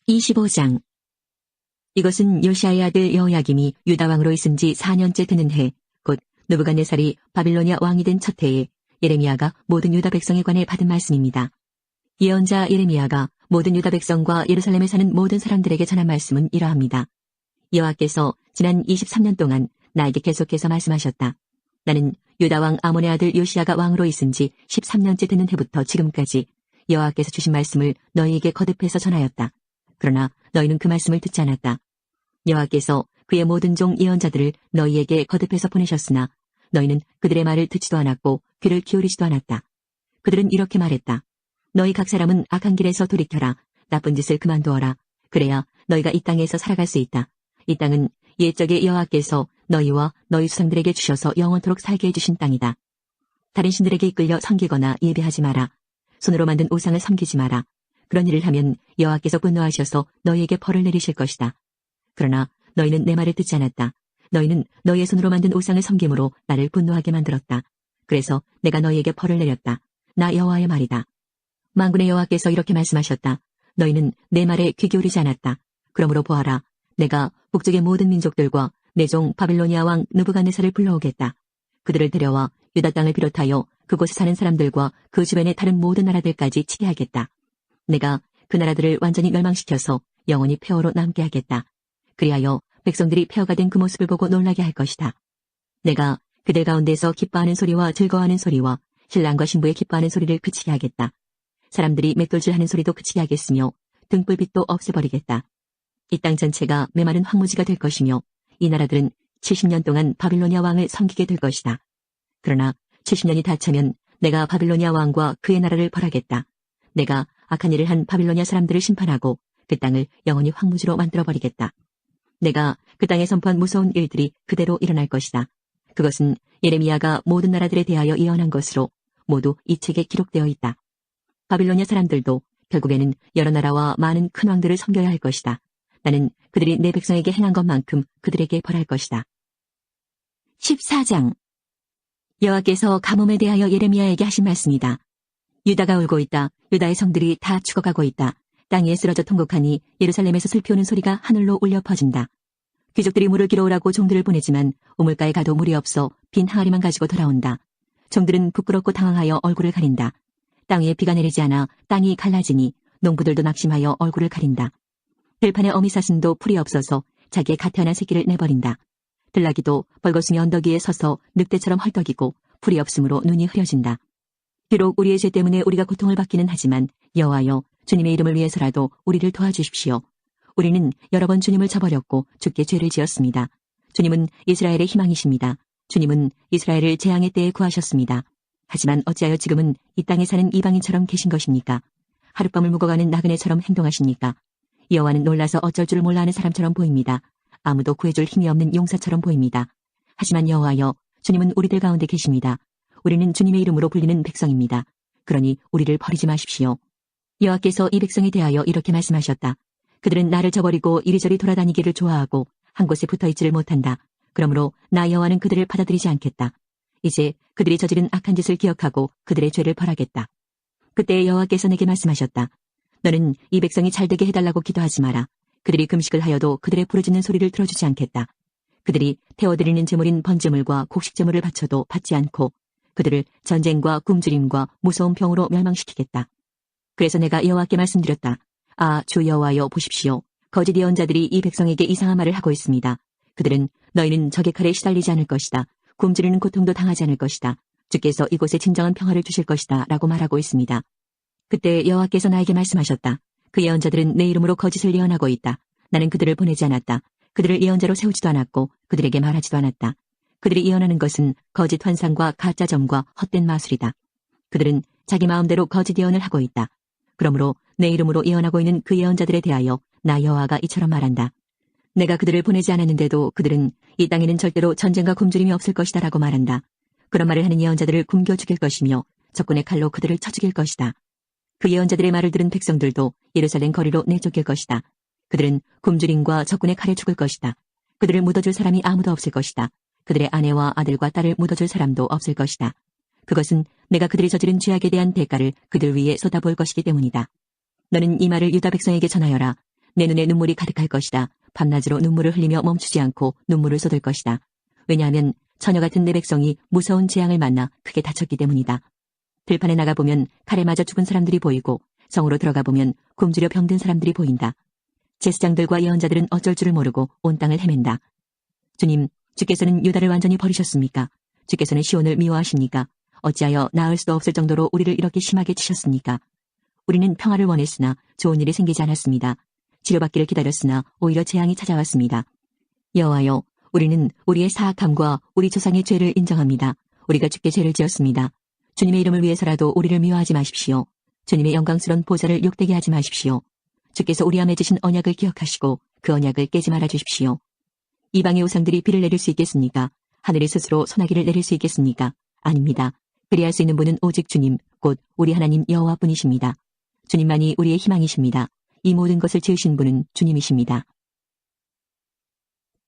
25장. 이것은 요시아의 아들 여호야김이 유다 왕으로 있은 지 4년째 되는 해, 곧 느부갓네살이 바빌로니아 왕이 된 첫 해에 예레미야가 모든 유다 백성에 관해 받은 말씀입니다. 예언자 예레미야가 모든 유다 백성과 예루살렘에 사는 모든 사람들에게 전한 말씀은 이러합니다. 여호와께서 지난 23년 동안 나에게 계속해서 말씀하셨다. 나는 유다 왕 아몬의 아들 요시야가 왕으로 있은 지 13년째 되는 해부터 지금까지 여호와께서 주신 말씀을 너희에게 거듭해서 전하였다. 그러나 너희는 그 말씀을 듣지 않았다. 여호와께서 그의 모든 종 예언자들을 너희에게 거듭해서 보내셨으나 너희는 그들의 말을 듣지도 않았고 귀를 기울이지도 않았다. 그들은 이렇게 말했다. 너희 각 사람은 악한 길에서 돌이켜라. 나쁜 짓을 그만두어라. 그래야 너희가 이 땅에서 살아갈 수 있다. 이 땅은 옛적에 여호와께서 너희와 너희 수상들에게 주셔서 영원토록 살게 해주신 땅이다. 다른 신들에게 이끌려 섬기거나 예배하지 마라. 손으로 만든 우상을 섬기지 마라. 그런 일을 하면 여호와께서 분노하셔서 너희에게 벌을 내리실 것이다. 그러나 너희는 내 말을 듣지 않았다. 너희는 너희의 손으로 만든 우상을 섬김으로 나를 분노하게 만들었다. 그래서 내가 너희에게 벌을 내렸다. 나 여호와의 말이다. 만군의 여호와께서 이렇게 말씀하셨다. 너희는 내 말에 귀 기울이지 않았다. 그러므로 보아라. 내가 북쪽의 모든 민족들과 내 종 바빌로니아 왕 느부갓네살을 불러오겠다. 그들을 데려와 유다 땅을 비롯하여 그곳에 사는 사람들과 그 주변의 다른 모든 나라들까지 치게 하겠다. 내가 그 나라들을 완전히 멸망시켜서 영원히 폐허로 남게 하겠다. 그리하여 백성들이 폐허가 된 그 모습을 보고 놀라게 할 것이다. 내가 그들 가운데서 기뻐하는 소리와 즐거워하는 소리와 신랑과 신부의 기뻐하는 소리를 그치게 하겠다. 사람들이 맷돌질하는 소리도 그치게 하겠으며 등불빛도 없애버리겠다. 이 땅 전체가 메마른 황무지가 될 것이며 이 나라들은 70년 동안 바빌로니아 왕을 섬기게 될 것이다. 그러나 70년이 다 차면 내가 바빌로니아 왕과 그의 나라를 벌하겠다. 내가 악한 일을 한 바빌로니아 사람들을 심판하고 그 땅을 영원히 황무지로 만들어버리겠다. 내가 그 땅에 선포한 무서운 일들이 그대로 일어날 것이다. 그것은 예레미야가 모든 나라들에 대하여 예언한 것으로 모두 이 책에 기록되어 있다. 바빌로니아 사람들도 결국에는 여러 나라와 많은 큰 왕들을 섬겨야 할 것이다. 나는 그들이 내 백성에게 행한 것만큼 그들에게 벌할 것이다. 14장. 여호와께서 가뭄에 대하여 예레미야에게 하신 말씀이다. 유다가 울고 있다. 유다의 성들이 다 죽어가고 있다. 땅 위에 쓰러져 통곡하니 예루살렘에서 슬피 우는 소리가 하늘로 울려 퍼진다. 귀족들이 물을 길어오라고 종들을 보내지만 우물가에 가도 물이 없어 빈 항아리만 가지고 돌아온다. 종들은 부끄럽고 당황하여 얼굴을 가린다. 땅 위에 비가 내리지 않아 땅이 갈라지니 농부들도 낙심하여 얼굴을 가린다. 들판의 어미사슴도 풀이 없어서 자기의 갓 태어난 새끼를 내버린다. 들나귀도 벌거숭이 언덕 위에 서서 늑대처럼 헐떡이고 풀이 없으므로 눈이 흐려진다. 비록 우리의 죄 때문에 우리가 고통을 받기는 하지만 여호와여 주님의 이름을 위해서라도 우리를 도와주십시오. 우리는 여러 번 주님을 저버렸고 주께 죄를 지었습니다. 주님은 이스라엘의 희망이십니다. 주님은 이스라엘을 재앙의 때에 구하셨습니다. 하지만 어찌하여 지금은 이 땅에 사는 이방인처럼 계신 것입니까? 하룻밤을 묵어가는 나그네처럼 행동하십니까? 여호와는 놀라서 어쩔 줄 몰라 하는 사람처럼 보입니다. 아무도 구해줄 힘이 없는 용사처럼 보입니다. 하지만 여호와여 주님은 우리들 가운데 계십니다. 우리는 주님의 이름으로 불리는 백성입니다. 그러니 우리를 버리지 마십시오. 여호와께서 이 백성에 대하여 이렇게 말씀하셨다. 그들은 나를 저버리고 이리저리 돌아다니기를 좋아하고 한 곳에 붙어있지를 못한다. 그러므로 나 여호와는 그들을 받아들이지 않겠다. 이제 그들이 저지른 악한 짓을 기억하고 그들의 죄를 벌하겠다. 그때 여호와께서 내게 말씀하셨다. 너는 이 백성이 잘되게 해달라고 기도하지 마라. 그들이 금식을 하여도 그들의 부르짖는 소리를 들어주지 않겠다. 그들이 태워드리는 제물인 번제물과 곡식제물을 바쳐도 받지 않고 그들을 전쟁과 굶주림과 무서운 병으로 멸망시키겠다. 그래서 내가 여호와께 말씀드렸다. 아, 주 여호와여 보십시오. 거짓 예언자들이 이 백성에게 이상한 말을 하고 있습니다. 그들은 너희는 적의 칼에 시달리지 않을 것이다. 굶주리는 고통도 당하지 않을 것이다. 주께서 이곳에 진정한 평화를 주실 것이다. 라고 말하고 있습니다. 그때 여호와께서 나에게 말씀하셨다. 그 예언자들은 내 이름으로 거짓을 예언하고 있다. 나는 그들을 보내지 않았다. 그들을 예언자로 세우지도 않았고 그들에게 말하지도 않았다. 그들이 예언하는 것은 거짓 환상과 가짜 점과 헛된 마술이다. 그들은 자기 마음대로 거짓 예언을 하고 있다. 그러므로 내 이름으로 예언하고 있는 그 예언자들에 대하여 나 여호와가 이처럼 말한다. 내가 그들을 보내지 않았는데도 그들은 이 땅에는 절대로 전쟁과 굶주림이 없을 것이다 라고 말한다. 그런 말을 하는 예언자들을 굶겨 죽일 것이며 적군의 칼로 그들을 쳐 죽일 것이다. 그 예언자들의 말을 들은 백성들도 예루살렘 거리로 내쫓길 것이다. 그들은 굶주림과 적군의 칼에 죽을 것이다. 그들을 묻어줄 사람이 아무도 없을 것이다. 그들의 아내와 아들과 딸을 묻어줄 사람도 없을 것이다. 그것은 내가 그들이 저지른 죄악에 대한 대가를 그들 위에 쏟아부을 것이기 때문이다. 너는 이 말을 유다 백성에게 전하여라. 내 눈에 눈물이 가득할 것이다. 밤낮으로 눈물을 흘리며 멈추지 않고 눈물을 쏟을 것이다. 왜냐하면 처녀 같은 내 백성이 무서운 재앙을 만나 크게 다쳤기 때문이다. 들판에 나가보면 칼에 맞아 죽은 사람들이 보이고 성으로 들어가보면 굶주려 병든 사람들이 보인다. 제사장들과 예언자들은 어쩔 줄을 모르고 온 땅을 헤맨다. 주님, 주께서는 유다를 완전히 버리셨습니까? 주께서는 시온을 미워하십니까? 어찌하여 나을 수도 없을 정도로 우리를 이렇게 심하게 치셨습니까? 우리는 평화를 원했으나 좋은 일이 생기지 않았습니다. 치료받기를 기다렸으나 오히려 재앙이 찾아왔습니다. 여호와여, 우리는 우리의 사악함과 우리 조상의 죄를 인정합니다. 우리가 주께 죄를 지었습니다. 주님의 이름을 위해서라도 우리를 미워하지 마십시오. 주님의 영광스러운 보좌를 욕되게 하지 마십시오. 주께서 우리와 맺으신 언약을 기억하시고 그 언약을 깨지 말아 주십시오. 이방의 우상들이 비를 내릴 수 있겠습니까? 하늘이 스스로 소나기를 내릴 수 있겠습니까? 아닙니다. 그리할 수 있는 분은 오직 주님, 곧 우리 하나님 여호와뿐이십니다. 주님만이 우리의 희망이십니다. 이 모든 것을 지으신 분은 주님이십니다.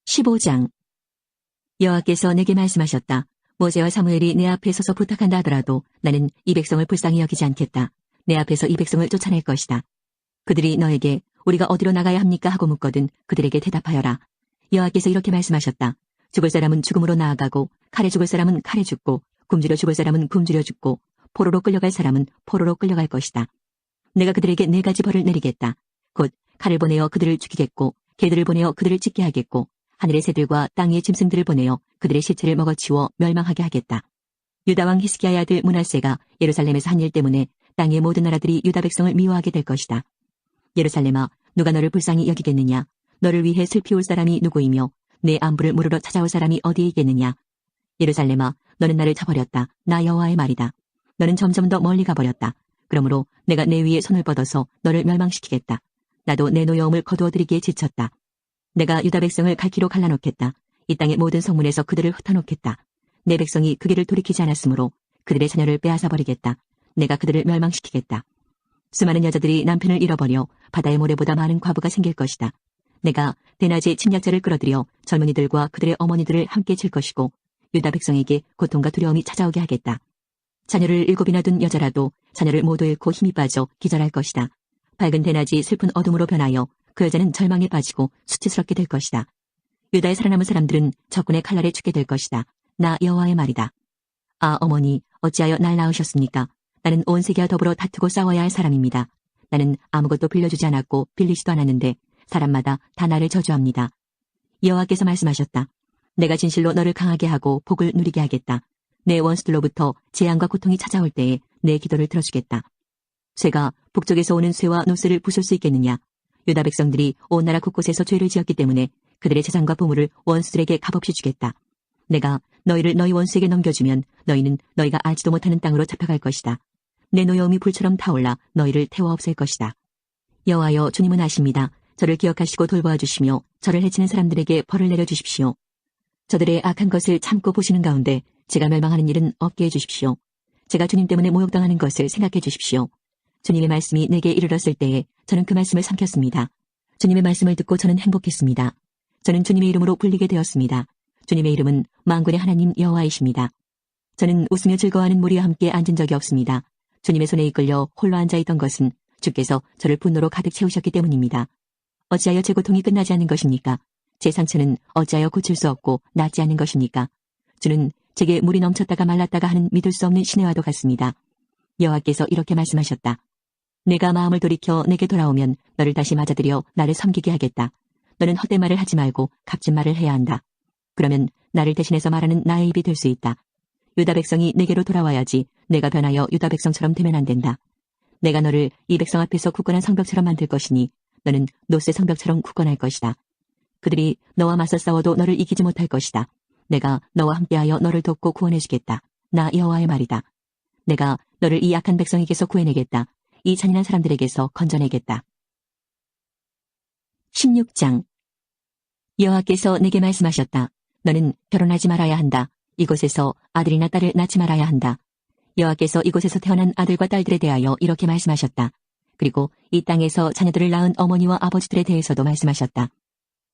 15장. 여호와께서 내게 말씀하셨다. 모세와 사무엘이 내 앞에 서서 부탁한다 하더라도 나는 이 백성을 불쌍히 여기지 않겠다. 내 앞에서 이 백성을 쫓아낼 것이다. 그들이 너에게 우리가 어디로 나가야 합니까 하고 묻거든 그들에게 대답하여라. 여호와께서 이렇게 말씀하셨다. 죽을 사람은 죽음으로 나아가고 칼에 죽을 사람은 칼에 죽고 굶주려 죽을 사람은 굶주려 죽고 포로로 끌려갈 사람은 포로로 끌려갈 것이다. 내가 그들에게 4가지 벌을 내리겠다. 곧 칼을 보내어 그들을 죽이겠고 개들을 보내어 그들을 찢게 하겠고 하늘의 새들과 땅의 짐승들을 보내어 그들의 시체를 먹어치워 멸망하게 하겠다. 유다 왕 히스기야의 아들 므낫세가 예루살렘에서 한 일 때문에 땅의 모든 나라들이 유다 백성을 미워하게 될 것이다. 예루살렘아, 누가 너를 불쌍히 여기겠느냐? 너를 위해 슬피 울 사람이 누구이며 내 안부를 물으러 찾아올 사람이 어디에 있겠느냐? 예루살렘아, 너는 나를 저버렸다. 나 여호와의 말이다. 너는 점점 더 멀리 가버렸다. 그러므로 내가 내 위에 손을 뻗어서 너를 멸망시키겠다. 나도 내 노여움을 거두어들이기에 지쳤다. 내가 유다 백성을 갈기로 갈라놓겠다. 이 땅의 모든 성문에서 그들을 흩어놓겠다. 내 백성이 그 길을 돌이키지 않았으므로 그들의 자녀를 빼앗아버리겠다. 내가 그들을 멸망시키겠다. 수많은 여자들이 남편을 잃어버려 바다의 모래보다 많은 과부가 생길 것이다. 내가 대낮에 침략자를 끌어들여 젊은이들과 그들의 어머니들을 함께 칠 것이고 유다 백성에게 고통과 두려움이 찾아오게 하겠다. 자녀를 7이나 둔 여자라도 자녀를 모두 잃고 힘이 빠져 기절할 것이다. 밝은 대낮이 슬픈 어둠으로 변하여 그 여자는 절망에 빠지고 수치스럽게 될 것이다. 유다에 살아남은 사람들은 적군의 칼날에 죽게 될 것이다. 나 여호와의 말이다. 아, 어머니, 어찌하여 날 낳으셨습니까? 나는 온 세계와 더불어 다투고 싸워야 할 사람입니다. 나는 아무것도 빌려주지 않았고 빌리지도 않았는데 사람마다 다 나를 저주합니다. 여호와께서 말씀하셨다. 내가 진실로 너를 강하게 하고 복을 누리게 하겠다. 내 원수들로부터 재앙과 고통이 찾아올 때에 내 기도를 들어주겠다. 쇠가 북쪽에서 오는 쇠와 노쇠를 부술 수 있겠느냐? 유다 백성들이 온 나라 곳곳에서 죄를 지었기 때문에 그들의 재산과 보물을 원수들에게 값없이 주겠다. 내가 너희를 너희 원수에게 넘겨주면 너희는 너희가 알지도 못하는 땅으로 잡혀갈 것이다. 내 노여움이 불처럼 타올라 너희를 태워 없앨 것이다. 여호와여, 주님은 아십니다. 저를 기억하시고 돌보아 주시며 저를 해치는 사람들에게 벌을 내려주십시오. 저들의 악한 것을 참고 보시는 가운데 제가 멸망하는 일은 없게 해주십시오. 제가 주님 때문에 모욕당하는 것을 생각해 주십시오. 주님의 말씀이 내게 이르렀을 때에 저는 그 말씀을 삼켰습니다. 주님의 말씀을 듣고 저는 행복했습니다. 저는 주님의 이름으로 불리게 되었습니다. 주님의 이름은 만군의 하나님 여호와이십니다. 저는 웃으며 즐거워하는 무리와 함께 앉은 적이 없습니다. 주님의 손에 이끌려 홀로 앉아있던 것은 주께서 저를 분노로 가득 채우셨기 때문입니다. 어찌하여 제 고통이 끝나지 않는 것입니까? 제 상처는 어찌하여 고칠 수 없고 낫지 않는 것입니까? 주는 제게 물이 넘쳤다가 말랐다가 하는 믿을 수 없는 시내와도 같습니다. 여호와께서 이렇게 말씀하셨다. 내가 마음을 돌이켜 내게 돌아오면 너를 다시 맞아들여 나를 섬기게 하겠다. 너는 헛된 말을 하지 말고 값진 말을 해야 한다. 그러면 나를 대신해서 말하는 나의 입이 될 수 있다. 유다 백성이 내게로 돌아와야지 내가 변하여 유다 백성처럼 되면 안 된다. 내가 너를 이 백성 앞에서 굳건한 성벽처럼 만들 것이니 너는 노새 성벽처럼 굳건할 것이다. 그들이 너와 맞서 싸워도 너를 이기지 못할 것이다. 내가 너와 함께하여 너를 돕고 구원해주겠다. 나 여호와의 말이다. 내가 너를 이 약한 백성에게서 구해내겠다. 이 잔인한 사람들에게서 건져내겠다. 16장. 여호와께서 내게 말씀하셨다. 너는 결혼하지 말아야 한다. 이곳에서 아들이나 딸을 낳지 말아야 한다. 여호와께서 이곳에서 태어난 아들과 딸들에 대하여 이렇게 말씀하셨다. 그리고 이 땅에서 자녀들을 낳은 어머니와 아버지들에 대해서도 말씀하셨다.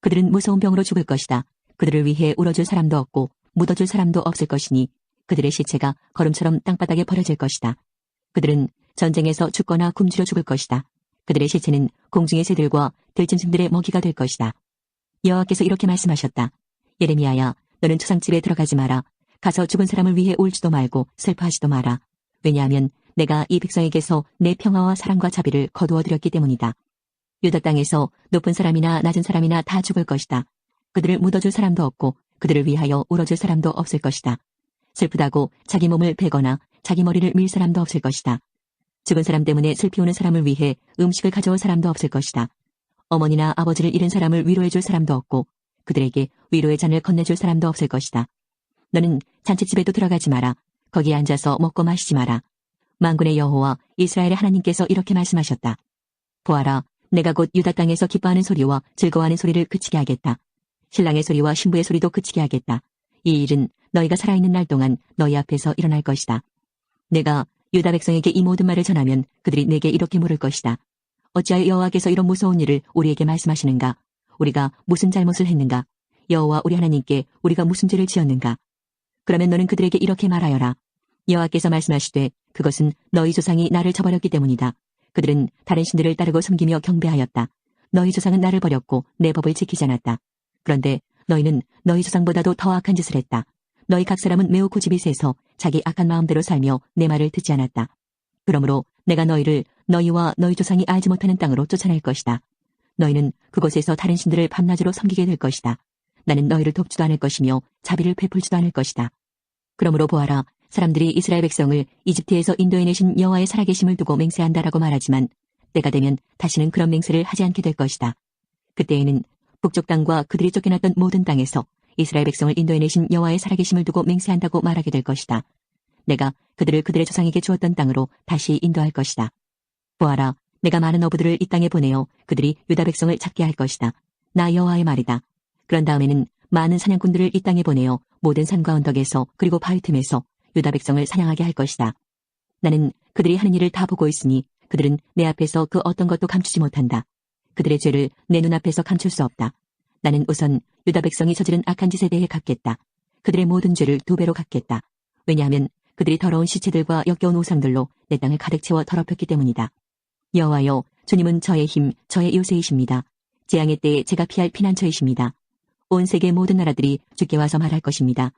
그들은 무서운 병으로 죽을 것이다. 그들을 위해 울어줄 사람도 없고 묻어줄 사람도 없을 것이니 그들의 시체가 거름처럼 땅바닥에 버려질 것이다. 그들은 전쟁에서 죽거나 굶주려 죽을 것이다. 그들의 시체는 공중의 새들과 들짐승들의 먹이가 될 것이다. 여호와께서 이렇게 말씀하셨다. 예레미야야, 너는 초상집에 들어가지 마라. 가서 죽은 사람을 위해 울지도 말고 슬퍼하지도 마라. 왜냐하면 내가 이 백성에게서 내 평화와 사랑과 자비를 거두어들였기 때문이다. 유다 땅에서 높은 사람이나 낮은 사람이나 다 죽을 것이다. 그들을 묻어줄 사람도 없고 그들을 위하여 울어줄 사람도 없을 것이다. 슬프다고 자기 몸을 베거나 자기 머리를 밀 사람도 없을 것이다. 죽은 사람 때문에 슬피 우는 사람을 위해 음식을 가져올 사람도 없을 것이다. 어머니나 아버지를 잃은 사람을 위로해줄 사람도 없고 그들에게 위로의 잔을 건네줄 사람도 없을 것이다. 너는 잔치집에도 들어가지 마라. 거기에 앉아서 먹고 마시지 마라. 만군의 여호와 이스라엘의 하나님께서 이렇게 말씀하셨다. 보아라, 내가 곧 유다 땅에서 기뻐하는 소리와 즐거워하는 소리를 그치게 하겠다. 신랑의 소리와 신부의 소리도 그치게 하겠다. 이 일은 너희가 살아있는 날 동안 너희 앞에서 일어날 것이다. 내가 유다 백성에게 이 모든 말을 전하면 그들이 내게 이렇게 물을 것이다. 어찌하여 여호와께서 이런 무서운 일을 우리에게 말씀하시는가? 우리가 무슨 잘못을 했는가? 여호와 우리 하나님께 우리가 무슨 죄를 지었는가? 그러면 너는 그들에게 이렇게 말하여라. 여호와께서 말씀하시되 그것은 너희 조상이 나를 저버렸기 때문이다. 그들은 다른 신들을 따르고 섬기며 경배하였다. 너희 조상은 나를 버렸고 내 법을 지키지 않았다. 그런데 너희는 너희 조상보다도 더 악한 짓을 했다. 너희 각 사람은 매우 고집이 세서 자기 악한 마음대로 살며 내 말을 듣지 않았다. 그러므로 내가 너희를 너희와 너희 조상이 알지 못하는 땅으로 쫓아낼 것이다. 너희는 그곳에서 다른 신들을 밤낮으로 섬기게 될 것이다. 나는 너희를 돕지도 않을 것이며 자비를 베풀지도 않을 것이다. 그러므로 보아라, 사람들이 이스라엘 백성을 이집트에서 인도해내신 여호와의 살아계심을 두고 맹세한다라고 말하지만 때가 되면 다시는 그런 맹세를 하지 않게 될 것이다. 그때에는 북쪽 땅과 그들이 쫓겨났던 모든 땅에서 이스라엘 백성을 인도해내신 여호와의 살아계심을 두고 맹세한다고 말하게 될 것이다. 내가 그들을 그들의 조상에게 주었던 땅으로 다시 인도할 것이다. 보아라, 내가 많은 어부들을 이 땅에 보내어 그들이 유다 백성을 찾게 할 것이다. 나 여호와의 말이다. 그런 다음에는 많은 사냥꾼들을 이 땅에 보내어 모든 산과 언덕에서 그리고 바위 틈에서 유다 백성을 사냥하게 할 것이다. 나는 그들이 하는 일을 다 보고 있으니 그들은 내 앞에서 그 어떤 것도 감추지 못한다. 그들의 죄를 내 눈앞에서 감출 수 없다. 나는 우선 유다 백성이 저지른 악한 짓에 대해 갚겠다. 그들의 모든 죄를 2배로 갚겠다. 왜냐하면 그들이 더러운 시체들과 역겨운 우상들로 내 땅을 가득 채워 더럽혔기 때문이다. 여호와여, 주님은 저의 힘, 저의 요새이십니다. 재앙의 때에 제가 피할 피난처이십니다. 온 세계 모든 나라들이 주께 와서 말할 것입니다.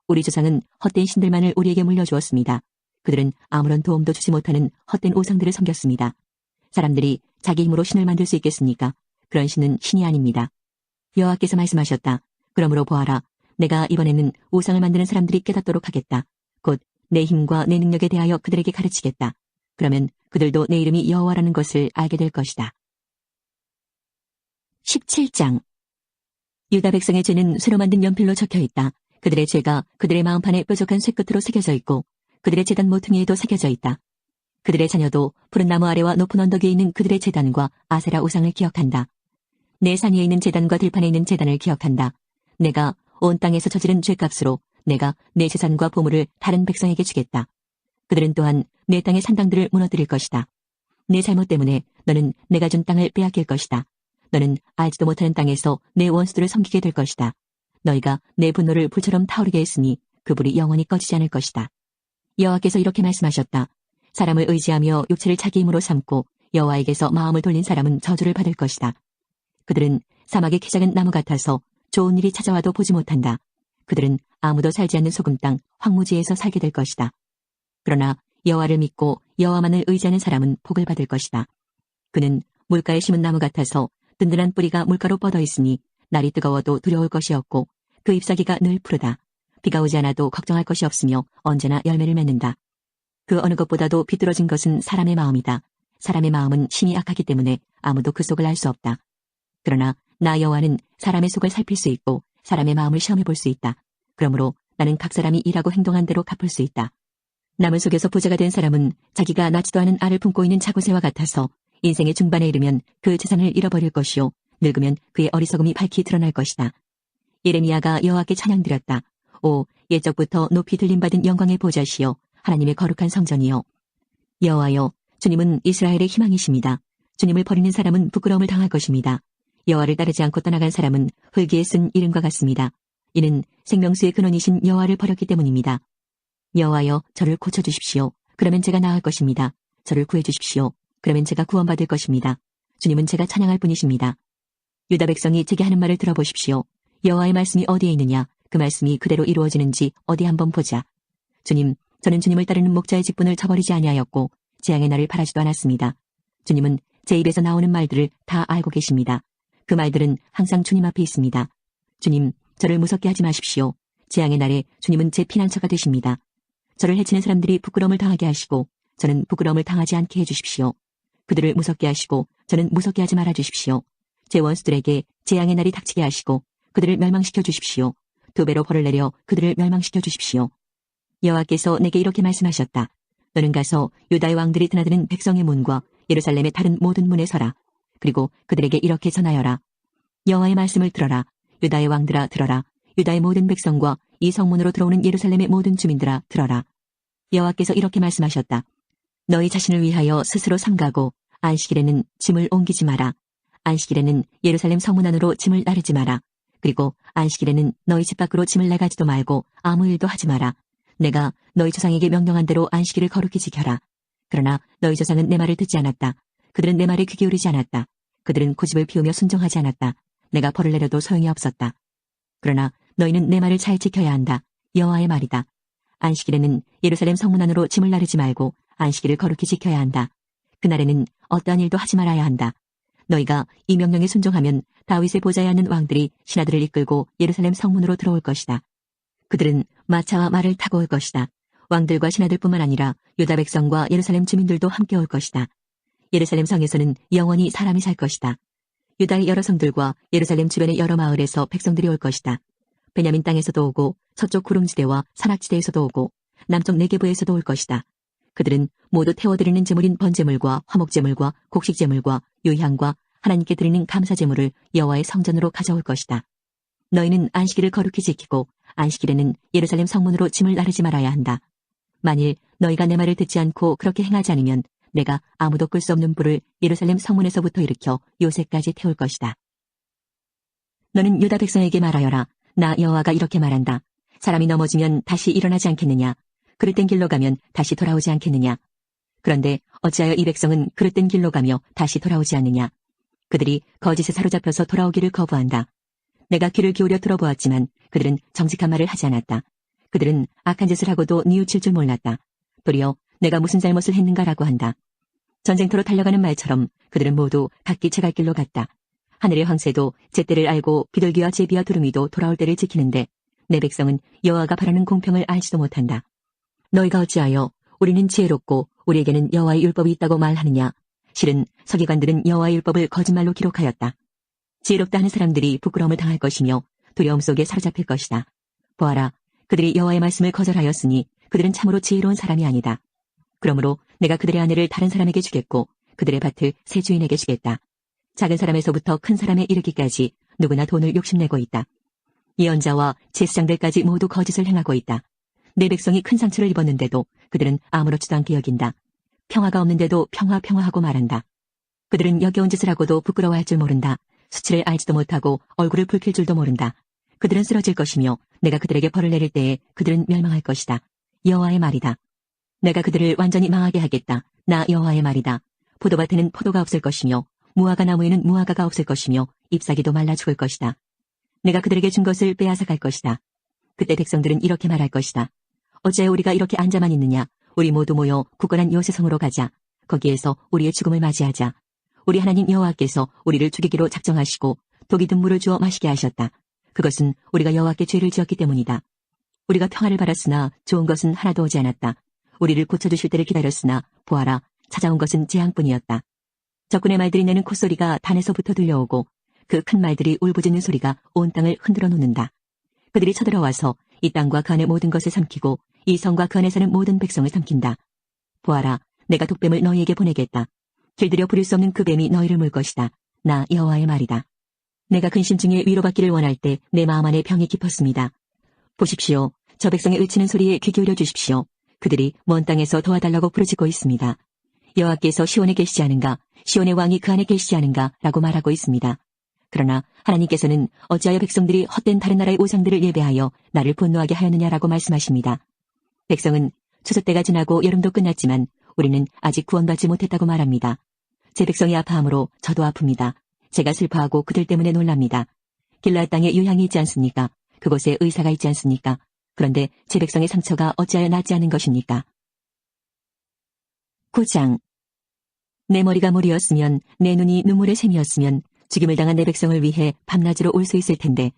우리 조상은 헛된 신들만을 우리에게 물려주었습니다. 그들은 아무런 도움도 주지 못하는 헛된 우상들을 섬겼습니다. 사람들이 자기 힘으로 신을 만들 수 있겠습니까? 그런 신은 신이 아닙니다. 여호와께서 말씀하셨다. 그러므로 보아라, 내가 이번에는 우상을 만드는 사람들이 깨닫도록 하겠다. 곧 내 힘과 내 능력에 대하여 그들에게 가르치겠다. 그러면 그들도 내 이름이 여호와라는 것을 알게 될 것이다. 17장. 유다 백성의 죄는 쇠로 만든 연필로 적혀 있다. 그들의 죄가 그들의 마음판에 뾰족한 쇠끝으로 새겨져 있고 그들의 제단 모퉁이에도 새겨져 있다. 그들의 자녀도 푸른 나무 아래와 높은 언덕 위에 있는 그들의 제단과 아세라 우상을 기억한다. 내 산 위에 있는 제단과 들판에 있는 제단을 기억한다. 내가 온 땅에서 저지른 죄값으로 내가 내 재산과 보물을 다른 백성에게 주겠다. 그들은 또한 내 땅의 산당들을 무너뜨릴 것이다. 내 잘못 때문에 너는 내가 준 땅을 빼앗길 것이다. 너는 알지도 못하는 땅에서 내 원수들을 섬기게 될 것이다. 너희가 내 분노를 불처럼 타오르게 했으니 그 불이 영원히 꺼지지 않을 것이다. 여호와께서 이렇게 말씀하셨다. 사람을 의지하며 육체를 자기 힘으로 삼고 여호와에게서 마음을 돌린 사람은 저주를 받을 것이다. 그들은 사막의 키 작은 나무 같아서 좋은 일이 찾아와도 보지 못한다. 그들은 아무도 살지 않는 소금 땅 황무지에서 살게 될 것이다. 그러나 여호와를 믿고 여호와만을 의지하는 사람은 복을 받을 것이다. 그는 물가에 심은 나무 같아서 든든한 뿌리가 물가로 뻗어 있으니 날이 뜨거워도 두려울 것이 없고 그 잎사귀가 늘 푸르다. 비가 오지 않아도 걱정할 것이 없으며 언제나 열매를 맺는다. 그 어느 것보다도 비뚤어진 것은 사람의 마음이다. 사람의 마음은 심히 악하기 때문에 아무도 그 속을 알 수 없다. 그러나 나 여호와는 사람의 속을 살필 수 있고 사람의 마음을 시험해 볼 수 있다. 그러므로 나는 각 사람이 일하고 행동한 대로 갚을 수 있다. 남을 속여서 부자가 된 사람은 자기가 낳지도 않은 알을 품고 있는 자고새와 같아서 인생의 중반에 이르면 그 재산을 잃어버릴 것이요 늙으면 그의 어리석음이 밝히 드러날 것이다. 예레미야가 여호와께 찬양드렸다. 오, 옛적부터 높이 들림받은 영광의 보좌시여 하나님의 거룩한 성전이여. 여호와여, 주님은 이스라엘의 희망이십니다. 주님을 버리는 사람은 부끄러움을 당할 것입니다. 여호와를 따르지 않고 떠나간 사람은 흙위에 쓴 이름과 같습니다. 이는 생명수의 근원이신 여호와를 버렸기 때문입니다. 여호와여, 저를 고쳐주십시오. 그러면 제가 나을 것입니다. 저를 구해주십시오. 그러면 제가 구원받을 것입니다. 주님은 제가 찬양할 뿐이십니다. 유다 백성이 제게 하는 말을 들어보십시오. 여호와의 말씀이 어디에 있느냐? 그 말씀이 그대로 이루어지는지 어디 한번 보자. 주님, 저는 주님을 따르는 목자의 직분을 저버리지 아니하였고 재앙의 날을 바라지도 않았습니다. 주님은 제 입에서 나오는 말들을 다 알고 계십니다. 그 말들은 항상 주님 앞에 있습니다. 주님, 저를 무섭게 하지 마십시오. 재앙의 날에 주님은 제 피난처가 되십니다. 저를 해치는 사람들이 부끄러움을 당하게 하시고 저는 부끄러움을 당하지 않게 해주십시오. 그들을 무섭게 하시고 저는 무섭게 하지 말아 주십시오. 제 원수들에게 재앙의 날이 닥치게 하시고 그들을 멸망시켜 주십시오. 2배로 벌을 내려 그들을 멸망시켜 주십시오. 여호와께서 내게 이렇게 말씀하셨다. 너는 가서 유다의 왕들이 드나드는 백성의 문과 예루살렘의 다른 모든 문에 서라. 그리고 그들에게 이렇게 전하여라. 여호와의 말씀을 들어라. 유다의 왕들아 들어라. 유다의 모든 백성과 이 성문으로 들어오는 예루살렘의 모든 주민들아 들어라. 여호와께서 이렇게 말씀하셨다. 너희 자신을 위하여 스스로 삼가고 안식일에는 짐을 옮기지 마라. 안식일에는 예루살렘 성문 안으로 짐을 나르지 마라. 그리고 안식일에는 너희 집 밖으로 짐을 나가지도 말고 아무 일도 하지 마라. 내가 너희 조상에게 명령한 대로 안식일을 거룩히 지켜라. 그러나 너희 조상은 내 말을 듣지 않았다. 그들은 내 말에 귀 기울이지 않았다. 그들은 고집을 피우며 순종하지 않았다. 내가 벌을 내려도 소용이 없었다. 그러나 너희는 내 말을 잘 지켜야 한다. 여호와의 말이다. 안식일에는 예루살렘 성문 안으로 짐을 나르지 말고 안식일을 거룩히 지켜야 한다. 그날에는 어떠한 일도 하지 말아야 한다. 너희가 이 명령에 순종하면 다윗의 보좌에 앉는 왕들이 신하들을 이끌고 예루살렘 성문으로 들어올 것이다. 그들은 마차와 말을 타고 올 것이다. 왕들과 신하들뿐만 아니라 유다 백성과 예루살렘 주민들도 함께 올 것이다. 예루살렘 성에서는 영원히 사람이 살 것이다. 유다의 여러 성들과 예루살렘 주변의 여러 마을에서 백성들이 올 것이다. 베냐민 땅에서도 오고 서쪽 구릉지대와 산악지대에서도 오고 남쪽 네게부에서도 올 것이다. 그들은 모두 태워드리는 제물인 번제물과 화목제물과 곡식제물과 유향과 하나님께 드리는 감사제물을 여호와의 성전으로 가져올 것이다. 너희는 안식일을 거룩히 지키고 안식일에는 예루살렘 성문으로 짐을 나르지 말아야 한다. 만일 너희가 내 말을 듣지 않고 그렇게 행하지 않으면 내가 아무도 끌 수 없는 불을 예루살렘 성문에서부터 일으켜 요새까지 태울 것이다. 너는 유다 백성에게 말하여라. 나 여호와가 이렇게 말한다. 사람이 넘어지면 다시 일어나지 않겠느냐? 그릇된 길로 가면 다시 돌아오지 않겠느냐? 그런데 어찌하여 이 백성은 그릇된 길로 가며 다시 돌아오지 않느냐? 그들이 거짓에 사로잡혀서 돌아오기를 거부한다. 내가 귀를 기울여 들어보았지만 그들은 정직한 말을 하지 않았다. 그들은 악한 짓을 하고도 뉘우칠 줄 몰랐다. 도리어 내가 무슨 잘못을 했는가라고 한다. 전쟁터로 달려가는 말처럼 그들은 모두 각기 제갈 길로 갔다. 하늘의 황새도 제때를 알고 비둘기와 제비와 두루미도 돌아올 때를 지키는데 내 백성은 여호와가 바라는 공평을 알지도 못한다. 너희가 어찌하여 우리는 지혜롭고 우리에게는 여호와의 율법이 있다고 말하느냐? 실은 서기관들은 여호와의 율법을 거짓말로 기록하였다. 지혜롭다 하는 사람들이 부끄러움을 당할 것이며 두려움 속에 사로잡힐 것이다. 보아라, 그들이 여호와의 말씀을 거절하였으니 그들은 참으로 지혜로운 사람이 아니다. 그러므로 내가 그들의 아내를 다른 사람에게 주겠고 그들의 밭을 새 주인에게 주겠다. 작은 사람에서부터 큰 사람에 이르기까지 누구나 돈을 욕심내고 있다. 예언자와 제사장들까지 모두 거짓을 행하고 있다. 내 백성이 큰 상처를 입었는데도 그들은 아무렇지도 않게 여긴다. 평화가 없는데도 평화하고 말한다. 그들은 역겨운 짓을 하고도 부끄러워할 줄 모른다. 수치를 알지도 못하고 얼굴을 붉힐 줄도 모른다. 그들은 쓰러질 것이며 내가 그들에게 벌을 내릴 때에 그들은 멸망할 것이다. 여호와의 말이다. 내가 그들을 완전히 망하게 하겠다. 나 여호와의 말이다. 포도밭에는 포도가 없을 것이며 무화과 나무에는 무화과가 없을 것이며 잎사귀도 말라 죽을 것이다. 내가 그들에게 준 것을 빼앗아 갈 것이다. 그때 백성들은 이렇게 말할 것이다. 어찌하여 우리가 이렇게 앉아만 있느냐? 우리 모두 모여 굳건한 요새성으로 가자. 거기에서 우리의 죽음을 맞이하자. 우리 하나님 여호와께서 우리를 죽이기로 작정하시고 독이 든 물을 주어 마시게 하셨다. 그것은 우리가 여호와께 죄를 지었기 때문이다. 우리가 평화를 바랐으나 좋은 것은 하나도 오지 않았다. 우리를 고쳐주실 때를 기다렸으나 보아라, 찾아온 것은 재앙뿐이었다. 적군의 말들이 내는 콧소리가 단에서부터 들려오고 그 큰 말들이 울부짖는 소리가 온 땅을 흔들어 놓는다. 그들이 쳐들어와서 이 땅과 그 안의 모든 것을 삼키고 이 성과 그 안에 사는 모든 백성을 삼킨다. 보아라, 내가 독뱀을 너희에게 보내겠다. 길들여 부릴 수 없는 그 뱀이 너희를 물 것이다. 나 여호와의 말이다. 내가 근심 중에 위로받기를 원할 때 내 마음 안에 병이 깊었습니다. 보십시오. 저 백성의 외치는 소리에 귀 기울여 주십시오. 그들이 먼 땅에서 도와달라고 부르짖고 있습니다. 여호와께서 시온에 계시지 않은가? 시온의 왕이 그 안에 계시지 않은가? 라고 말하고 있습니다. 그러나 하나님께서는 어찌하여 백성들이 헛된 다른 나라의 우상들을 예배하여 나를 분노하게 하였느냐라고 말씀하십니다. 백성은 추수 때가 지나고 여름도 끝났지만 우리는 아직 구원받지 못했다고 말합니다. 제 백성이 아파하므로 저도 아픕니다. 제가 슬퍼하고 그들 때문에 놀랍니다. 길르앗 땅에 유향이 있지 않습니까? 그곳에 의사가 있지 않습니까? 그런데 제 백성의 상처가 어찌하여 낫지 않은 것입니까? 9장. 내 머리가 물이었으면 내 눈이 눈물의 샘이었으면 죽임을 당한 내 백성을 위해 밤낮으로 올 수 있을 텐데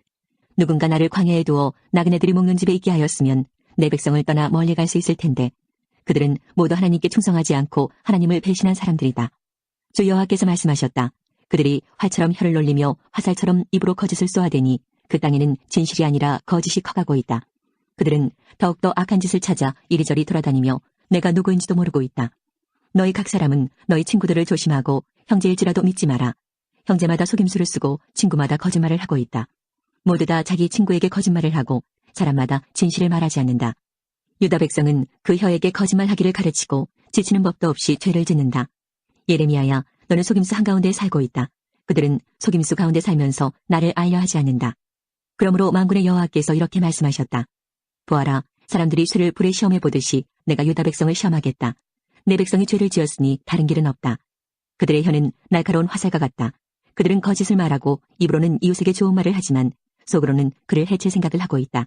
누군가 나를 광야에 두어 나그네들이 먹는 집에 있게 하였으면 내 백성을 떠나 멀리 갈 수 있을 텐데 그들은 모두 하나님께 충성하지 않고 하나님을 배신한 사람들이다. 주 여호와께서 말씀하셨다. 그들이 활처럼 혀를 놀리며 화살처럼 입으로 거짓을 쏘아대니 그 땅에는 진실이 아니라 거짓이 커가고 있다. 그들은 더욱더 악한 짓을 찾아 이리저리 돌아다니며 내가 누구인지도 모르고 있다. 너희 각 사람은 너희 친구들을 조심하고 형제일지라도 믿지 마라. 형제마다 속임수를 쓰고 친구마다 거짓말을 하고 있다. 모두 다 자기 친구에게 거짓말을 하고 사람마다 진실을 말하지 않는다. 유다 백성은 그 혀에게 거짓말하기를 가르치고 지치는 법도 없이 죄를 짓는다. 예레미야야, 너는 속임수 한가운데 살고 있다. 그들은 속임수 가운데 살면서 나를 알려하지 않는다. 그러므로 만군의 여호와께서 이렇게 말씀하셨다. 보아라, 사람들이 쇠를 불에 시험해 보듯이 내가 유다 백성을 시험하겠다. 내 백성이 죄를 지었으니 다른 길은 없다. 그들의 혀는 날카로운 화살과 같다. 그들은 거짓을 말하고 입으로는 이웃에게 좋은 말을 하지만 속으로는 그를 해칠 생각을 하고 있다.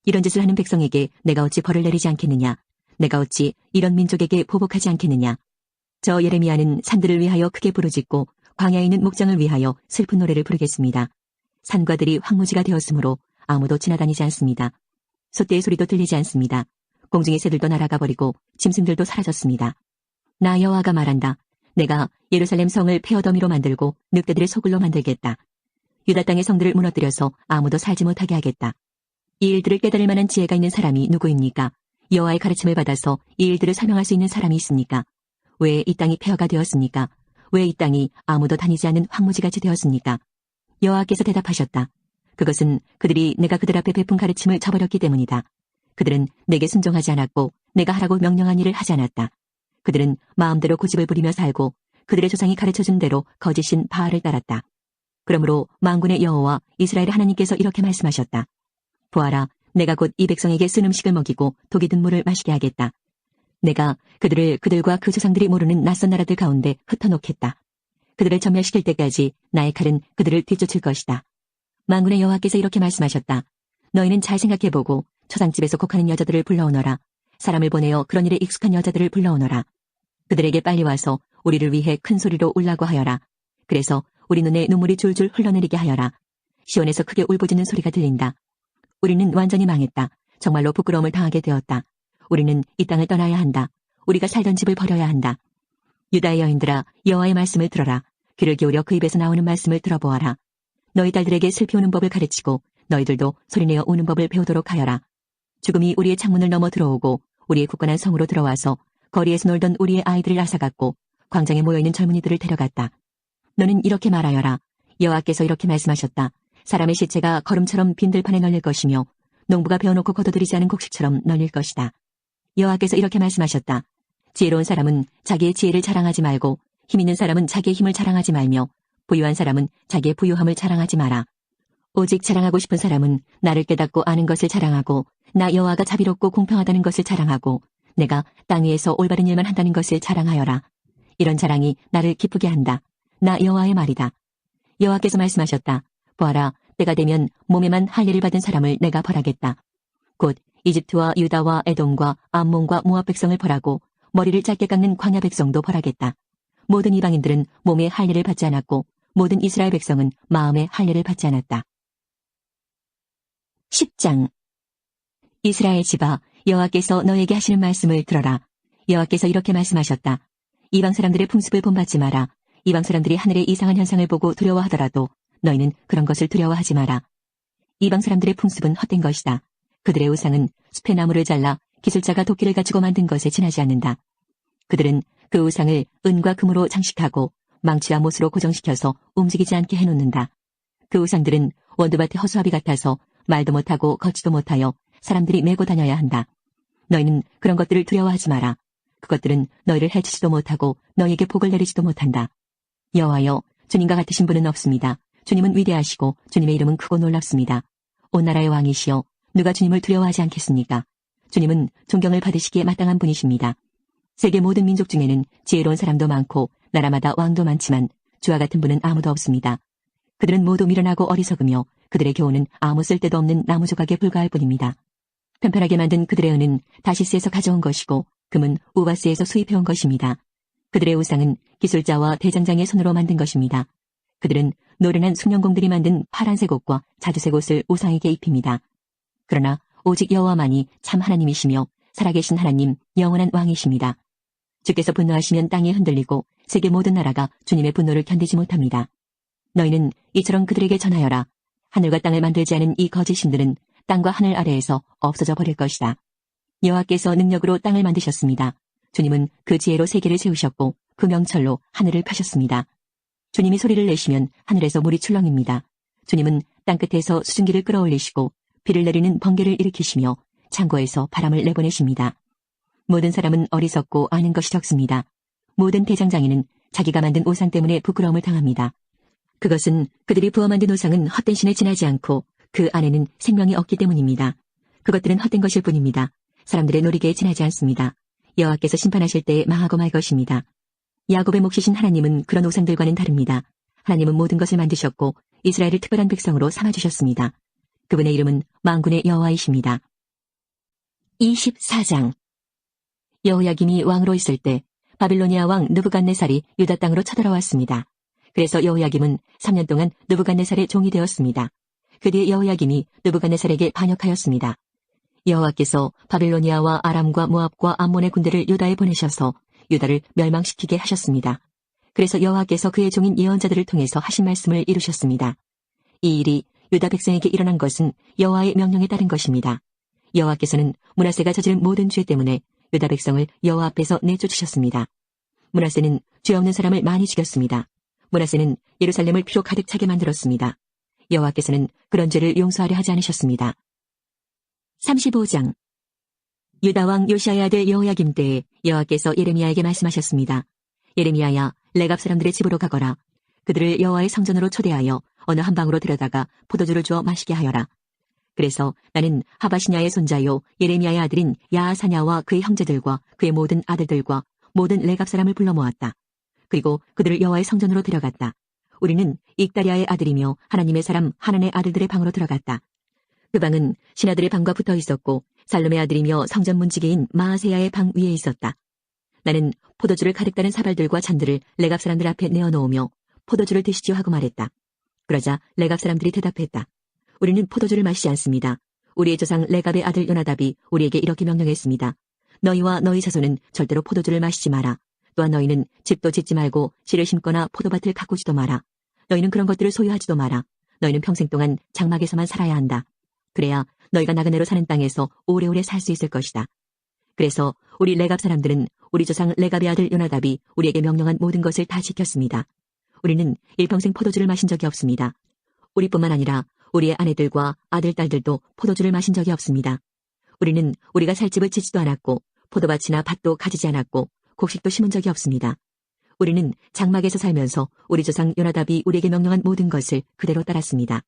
이런 짓을 하는 백성에게 내가 어찌 벌을 내리지 않겠느냐. 내가 어찌 이런 민족에게 보복하지 않겠느냐. 저 예레미야는 산들을 위하여 크게 부르짖고 광야에 있는 목장을 위하여 슬픈 노래를 부르겠습니다. 산과 들이 황무지가 되었으므로 아무도 지나다니지 않습니다. 소떼의 소리도 들리지 않습니다. 공중의 새들도 날아가 버리고 짐승들도 사라졌습니다. 나 여호와가 말한다. 내가 예루살렘 성을 폐허더미로 만들고 늑대들의 소굴로 만들겠다. 유다 땅의 성들을 무너뜨려서 아무도 살지 못하게 하겠다. 이 일들을 깨달을 만한 지혜가 있는 사람이 누구입니까? 여호와의 가르침을 받아서 이 일들을 설명할 수 있는 사람이 있습니까? 왜 이 땅이 폐허가 되었습니까? 왜 이 땅이 아무도 다니지 않는 황무지같이 되었습니까? 여호와께서 대답하셨다. 그것은 그들이 내가 그들 앞에 베푼 가르침을 저버렸기 때문이다. 그들은 내게 순종하지 않았고 내가 하라고 명령한 일을 하지 않았다. 그들은 마음대로 고집을 부리며 살고 그들의 조상이 가르쳐준 대로 거짓인 바알을 따랐다. 그러므로 만군의 여호와 이스라엘의 하나님께서 이렇게 말씀하셨다. 보아라, 내가 곧 이 백성에게 쓴 음식을 먹이고 독이 든 물을 마시게 하겠다. 내가 그들을 그들과 그 조상들이 모르는 낯선 나라들 가운데 흩어놓겠다. 그들을 전멸시킬 때까지 나의 칼은 그들을 뒤쫓을 것이다. 만군의 여호와께서 이렇게 말씀하셨다. 너희는 잘 생각해보고 초상집에서 곡하는 여자들을 불러오너라. 사람을 보내어 그런 일에 익숙한 여자들을 불러오너라. 그들에게 빨리 와서 우리를 위해 큰 소리로 울라고 하여라. 그래서 우리 눈에 눈물이 줄줄 흘러내리게 하여라. 시온에서 크게 울부짖는 소리가 들린다. 우리는 완전히 망했다. 정말로 부끄러움을 당하게 되었다. 우리는 이 땅을 떠나야 한다. 우리가 살던 집을 버려야 한다. 유다의 여인들아, 여호와의 말씀을 들어라. 귀를 기울여 그 입에서 나오는 말씀을 들어보아라. 너희 딸들에게 슬피 우는 법을 가르치고 너희들도 소리내어 우는 법을 배우도록 하여라. 죽음이 우리의 창문을 넘어 들어오고 우리의 굳건한 성으로 들어와서 거리에서 놀던 우리의 아이들을 앗아갔고 광장에 모여있는 젊은이들을 데려갔다. 너는 이렇게 말하여라. 여호와께서 이렇게 말씀하셨다. 사람의 시체가 거름처럼 빈들판에 널릴 것이며 농부가 베어놓고 걷어들이지 않은 곡식처럼 널릴 것이다. 여호와께서 이렇게 말씀하셨다. 지혜로운 사람은 자기의 지혜를 자랑하지 말고 힘 있는 사람은 자기의 힘을 자랑하지 말며 부유한 사람은 자기의 부유함을 자랑하지 마라. 오직 자랑하고 싶은 사람은 나를 깨닫고 아는 것을 자랑하고 나 여호와가 자비롭고 공평하다는 것을 자랑하고 내가 땅 위에서 올바른 일만 한다는 것을 자랑하여라. 이런 자랑이 나를 기쁘게 한다. 나 여호와의 말이다. 여호와께서 말씀하셨다. 보아라, 때가 되면 몸에만 할례를 받은 사람을 내가 벌하겠다. 곧 이집트와 유다와 에돔과 암몬과 모압 백성을 벌하고 머리를 짧게 깎는 광야 백성도 벌하겠다. 모든 이방인들은 몸에 할례를 받지 않았고 모든 이스라엘 백성은 마음에 할례를 받지 않았다. 10장. 이스라엘 집아, 여호와께서 너에게 하시는 말씀을 들어라. 여호와께서 이렇게 말씀하셨다. 이방 사람들의 풍습을 본받지 마라. 이방 사람들이 하늘의 이상한 현상을 보고 두려워하더라도 너희는 그런 것을 두려워하지 마라. 이방 사람들의 풍습은 헛된 것이다. 그들의 우상은 숲의 나무를 잘라 기술자가 도끼를 가지고 만든 것에 지나지 않는다. 그들은 그 우상을 은과 금으로 장식하고 망치와 못으로 고정시켜서 움직이지 않게 해놓는다. 그 우상들은 원두밭의 허수아비 같아서 말도 못하고 걷지도 못하여 사람들이 메고 다녀야 한다. 너희는 그런 것들을 두려워하지 마라. 그것들은 너희를 해치지도 못하고 너희에게 복을 내리지도 못한다. 여호와여, 주님과 같으신 분은 없습니다. 주님은 위대하시고 주님의 이름은 크고 놀랍습니다. 온 나라의 왕이시여, 누가 주님을 두려워하지 않겠습니까? 주님은 존경을 받으시기에 마땅한 분이십니다. 세계 모든 민족 중에는 지혜로운 사람도 많고 나라마다 왕도 많지만 주와 같은 분은 아무도 없습니다. 그들은 모두 미련하고 어리석으며 그들의 교훈은 아무 쓸데도 없는 나무 조각에 불과할 뿐입니다. 편편하게 만든 그들의 은은 다시스에서 가져온 것이고 금은 우바스에서 수입해온 것입니다. 그들의 우상은 기술자와 대장장의 손으로 만든 것입니다. 그들은 노련한 숙련공들이 만든 파란색 옷과 자주색 옷을 우상에게 입힙니다. 그러나 오직 여호와만이 참 하나님이시며 살아계신 하나님 영원한 왕이십니다. 주께서 분노하시면 땅이 흔들리고 세계 모든 나라가 주님의 분노를 견디지 못합니다. 너희는 이처럼 그들에게 전하여라. 하늘과 땅을 만들지 않은 이 거짓 신들은 땅과 하늘 아래에서 없어져 버릴 것이다. 여호와께서 능력으로 땅을 만드셨습니다. 주님은 그 지혜로 세계를 세우셨고 그 명철로 하늘을 펴셨습니다. 주님이 소리를 내시면 하늘에서 물이 출렁입니다. 주님은 땅끝에서 수증기를 끌어올리시고 비를 내리는 번개를 일으키시며 창고에서 바람을 내보내십니다. 모든 사람은 어리석고 아는 것이 적습니다. 모든 대장장이는 자기가 만든 우상 때문에 부끄러움을 당합니다. 그것은 그들이 부어 만든 우상은 헛된 신에 지나지 않고 그 안에는 생명이 없기 때문입니다. 그것들은 헛된 것일 뿐입니다. 사람들의 노리개에 지나지 않습니다. 여호와께서 심판하실 때에 망하고 말 것입니다. 야곱의 몫이신 하나님은 그런 우상들과는 다릅니다. 하나님은 모든 것을 만드셨고 이스라엘을 특별한 백성으로 삼아주셨습니다. 그분의 이름은 만군의 여호와이십니다. 24장 여호야김이 왕으로 있을 때 바빌로니아 왕 느부갓네살이 유다 땅으로 쳐들어왔습니다. 그래서 여호야김은 3년 동안 느부갓네살의 종이 되었습니다. 그 뒤에 여호야김이 느부갓네살에게 반역하였습니다. 여호와께서 바빌로니아와 아람과 모압과 암몬의 군대를 유다에 보내셔서 유다를 멸망시키게 하셨습니다. 그래서 여호와께서 그의 종인 예언자들을 통해서 하신 말씀을 이루셨습니다. 이 일이 유다 백성에게 일어난 것은 여호와의 명령에 따른 것입니다. 여호와께서는 므낫세가 저지른 모든 죄 때문에 유다 백성을 여호와 앞에서 내쫓으셨습니다. 므낫세는 죄 없는 사람을 많이 죽였습니다. 므낫세는 예루살렘을 피로 가득 차게 만들었습니다. 여호와께서는 그런 죄를 용서하려 하지 않으셨습니다. 35장 유다 왕 요시아의 아들 여호야김 때에 여호와께서 예레미야에게 말씀하셨습니다. 예레미야야, 레갑 사람들의 집으로 가거라. 그들을 여호와의 성전으로 초대하여 어느 한 방으로 들여다가 포도주를 주어 마시게 하여라. 그래서 나는 하바시냐의 손자요 예레미야의 아들인 야하사냐와 그의 형제들과 그의 모든 아들들과 모든 레갑 사람을 불러 모았다. 그리고 그들을 여호와의 성전으로 데려갔다. 우리는 익다리아의 아들이며 하나님의 사람 하난의 아들들의 방으로 들어갔다. 그 방은 신하들의 방과 붙어 있었고 살룸의 아들이며 성전 문지기인 마아세야의 방 위에 있었다. 나는 포도주를 가득 따른 사발들과 잔들을 레갑 사람들 앞에 내어놓으며 포도주를 드시지요 하고 말했다. 그러자 레갑 사람들이 대답했다. 우리는 포도주를 마시지 않습니다. 우리의 조상 레갑의 아들 요나답이 우리에게 이렇게 명령했습니다. 너희와 너희 자손은 절대로 포도주를 마시지 마라. 또한 너희는 집도 짓지 말고 씨를 심거나 포도밭을 가꾸지도 마라. 너희는 그런 것들을 소유하지도 마라. 너희는 평생 동안 장막에서만 살아야 한다. 그래야 너희가 나그네로 사는 땅에서 오래오래 살 수 있을 것이다. 그래서 우리 레갑 사람들은 우리 조상 레갑의 아들 요나답이 우리에게 명령한 모든 것을 다 지켰습니다. 우리는 일평생 포도주를 마신 적이 없습니다. 우리뿐만 아니라 우리의 아내들과 아들, 딸들도 포도주를 마신 적이 없습니다. 우리는 우리가 살 집을 짓지도 않았고 포도밭이나 밭도 가지지 않았고 곡식도 심은 적이 없습니다. 우리는 장막에서 살면서 우리 조상 요나답이 우리에게 명령한 모든 것을 그대로 따랐습니다.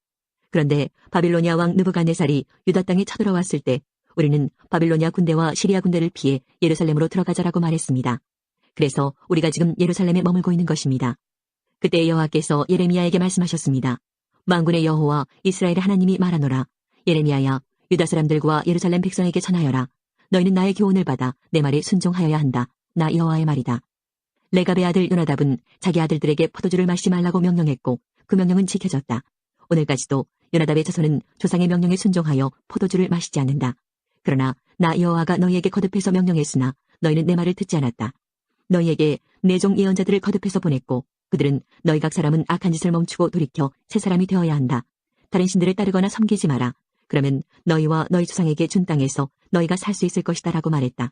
그런데 바빌로니아 왕 느부갓네살이 유다 땅에 쳐들어왔을 때 우리는 바빌로니아 군대와 시리아 군대를 피해 예루살렘으로 들어가자라고 말했습니다. 그래서 우리가 지금 예루살렘에 머물고 있는 것입니다. 그때 여호와께서 예레미야에게 말씀하셨습니다. 만군의 여호와 이스라엘의 하나님이 말하노라. 예레미야야, 유다 사람들과 예루살렘 백성에게 전하여라. 너희는 나의 교훈을 받아 내 말에 순종하여야 한다. 나 여호와의 말이다. 레갑의 아들 요나답은 자기 아들들에게 포도주를 마시지 말라고 명령했고 그 명령은 지켜졌다. 오늘까지도 요나답의 자손은 조상의 명령에 순종하여 포도주를 마시지 않는다. 그러나 나 여호와가 너희에게 거듭해서 명령했으나 너희는 내 말을 듣지 않았다. 너희에게 내 종 예언자들을 거듭해서 보냈고 그들은 너희 각 사람은 악한 짓을 멈추고 돌이켜 새 사람이 되어야 한다. 다른 신들을 따르거나 섬기지 마라. 그러면 너희와 너희 조상에게 준 땅에서 너희가 살 수 있을 것이다 라고 말했다.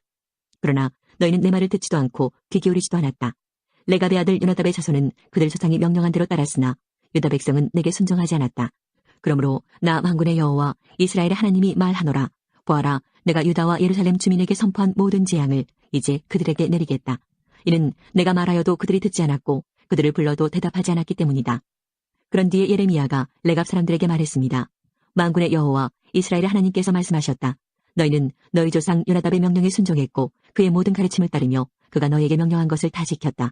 그러나 너희는 내 말을 듣지도 않고 귀 기울이지도 않았다. 레갑의 아들 요나답의 자손은 그들 조상이 명령한 대로 따랐으나 유다 백성은 내게 순종하지 않았다. 그러므로 나 만군의 여호와 이스라엘의 하나님이 말하노라. 보아라, 내가 유다와 예루살렘 주민에게 선포한 모든 재앙을 이제 그들에게 내리겠다. 이는 내가 말하여도 그들이 듣지 않았고 그들을 불러도 대답하지 않았기 때문이다. 그런 뒤에 예레미야가 레갑 사람들에게 말했습니다. 만군의 여호와 이스라엘의 하나님께서 말씀하셨다. 너희는 너희 조상 요나답의 명령에 순종했고 그의 모든 가르침을 따르며 그가 너에게 명령한 것을 다 지켰다.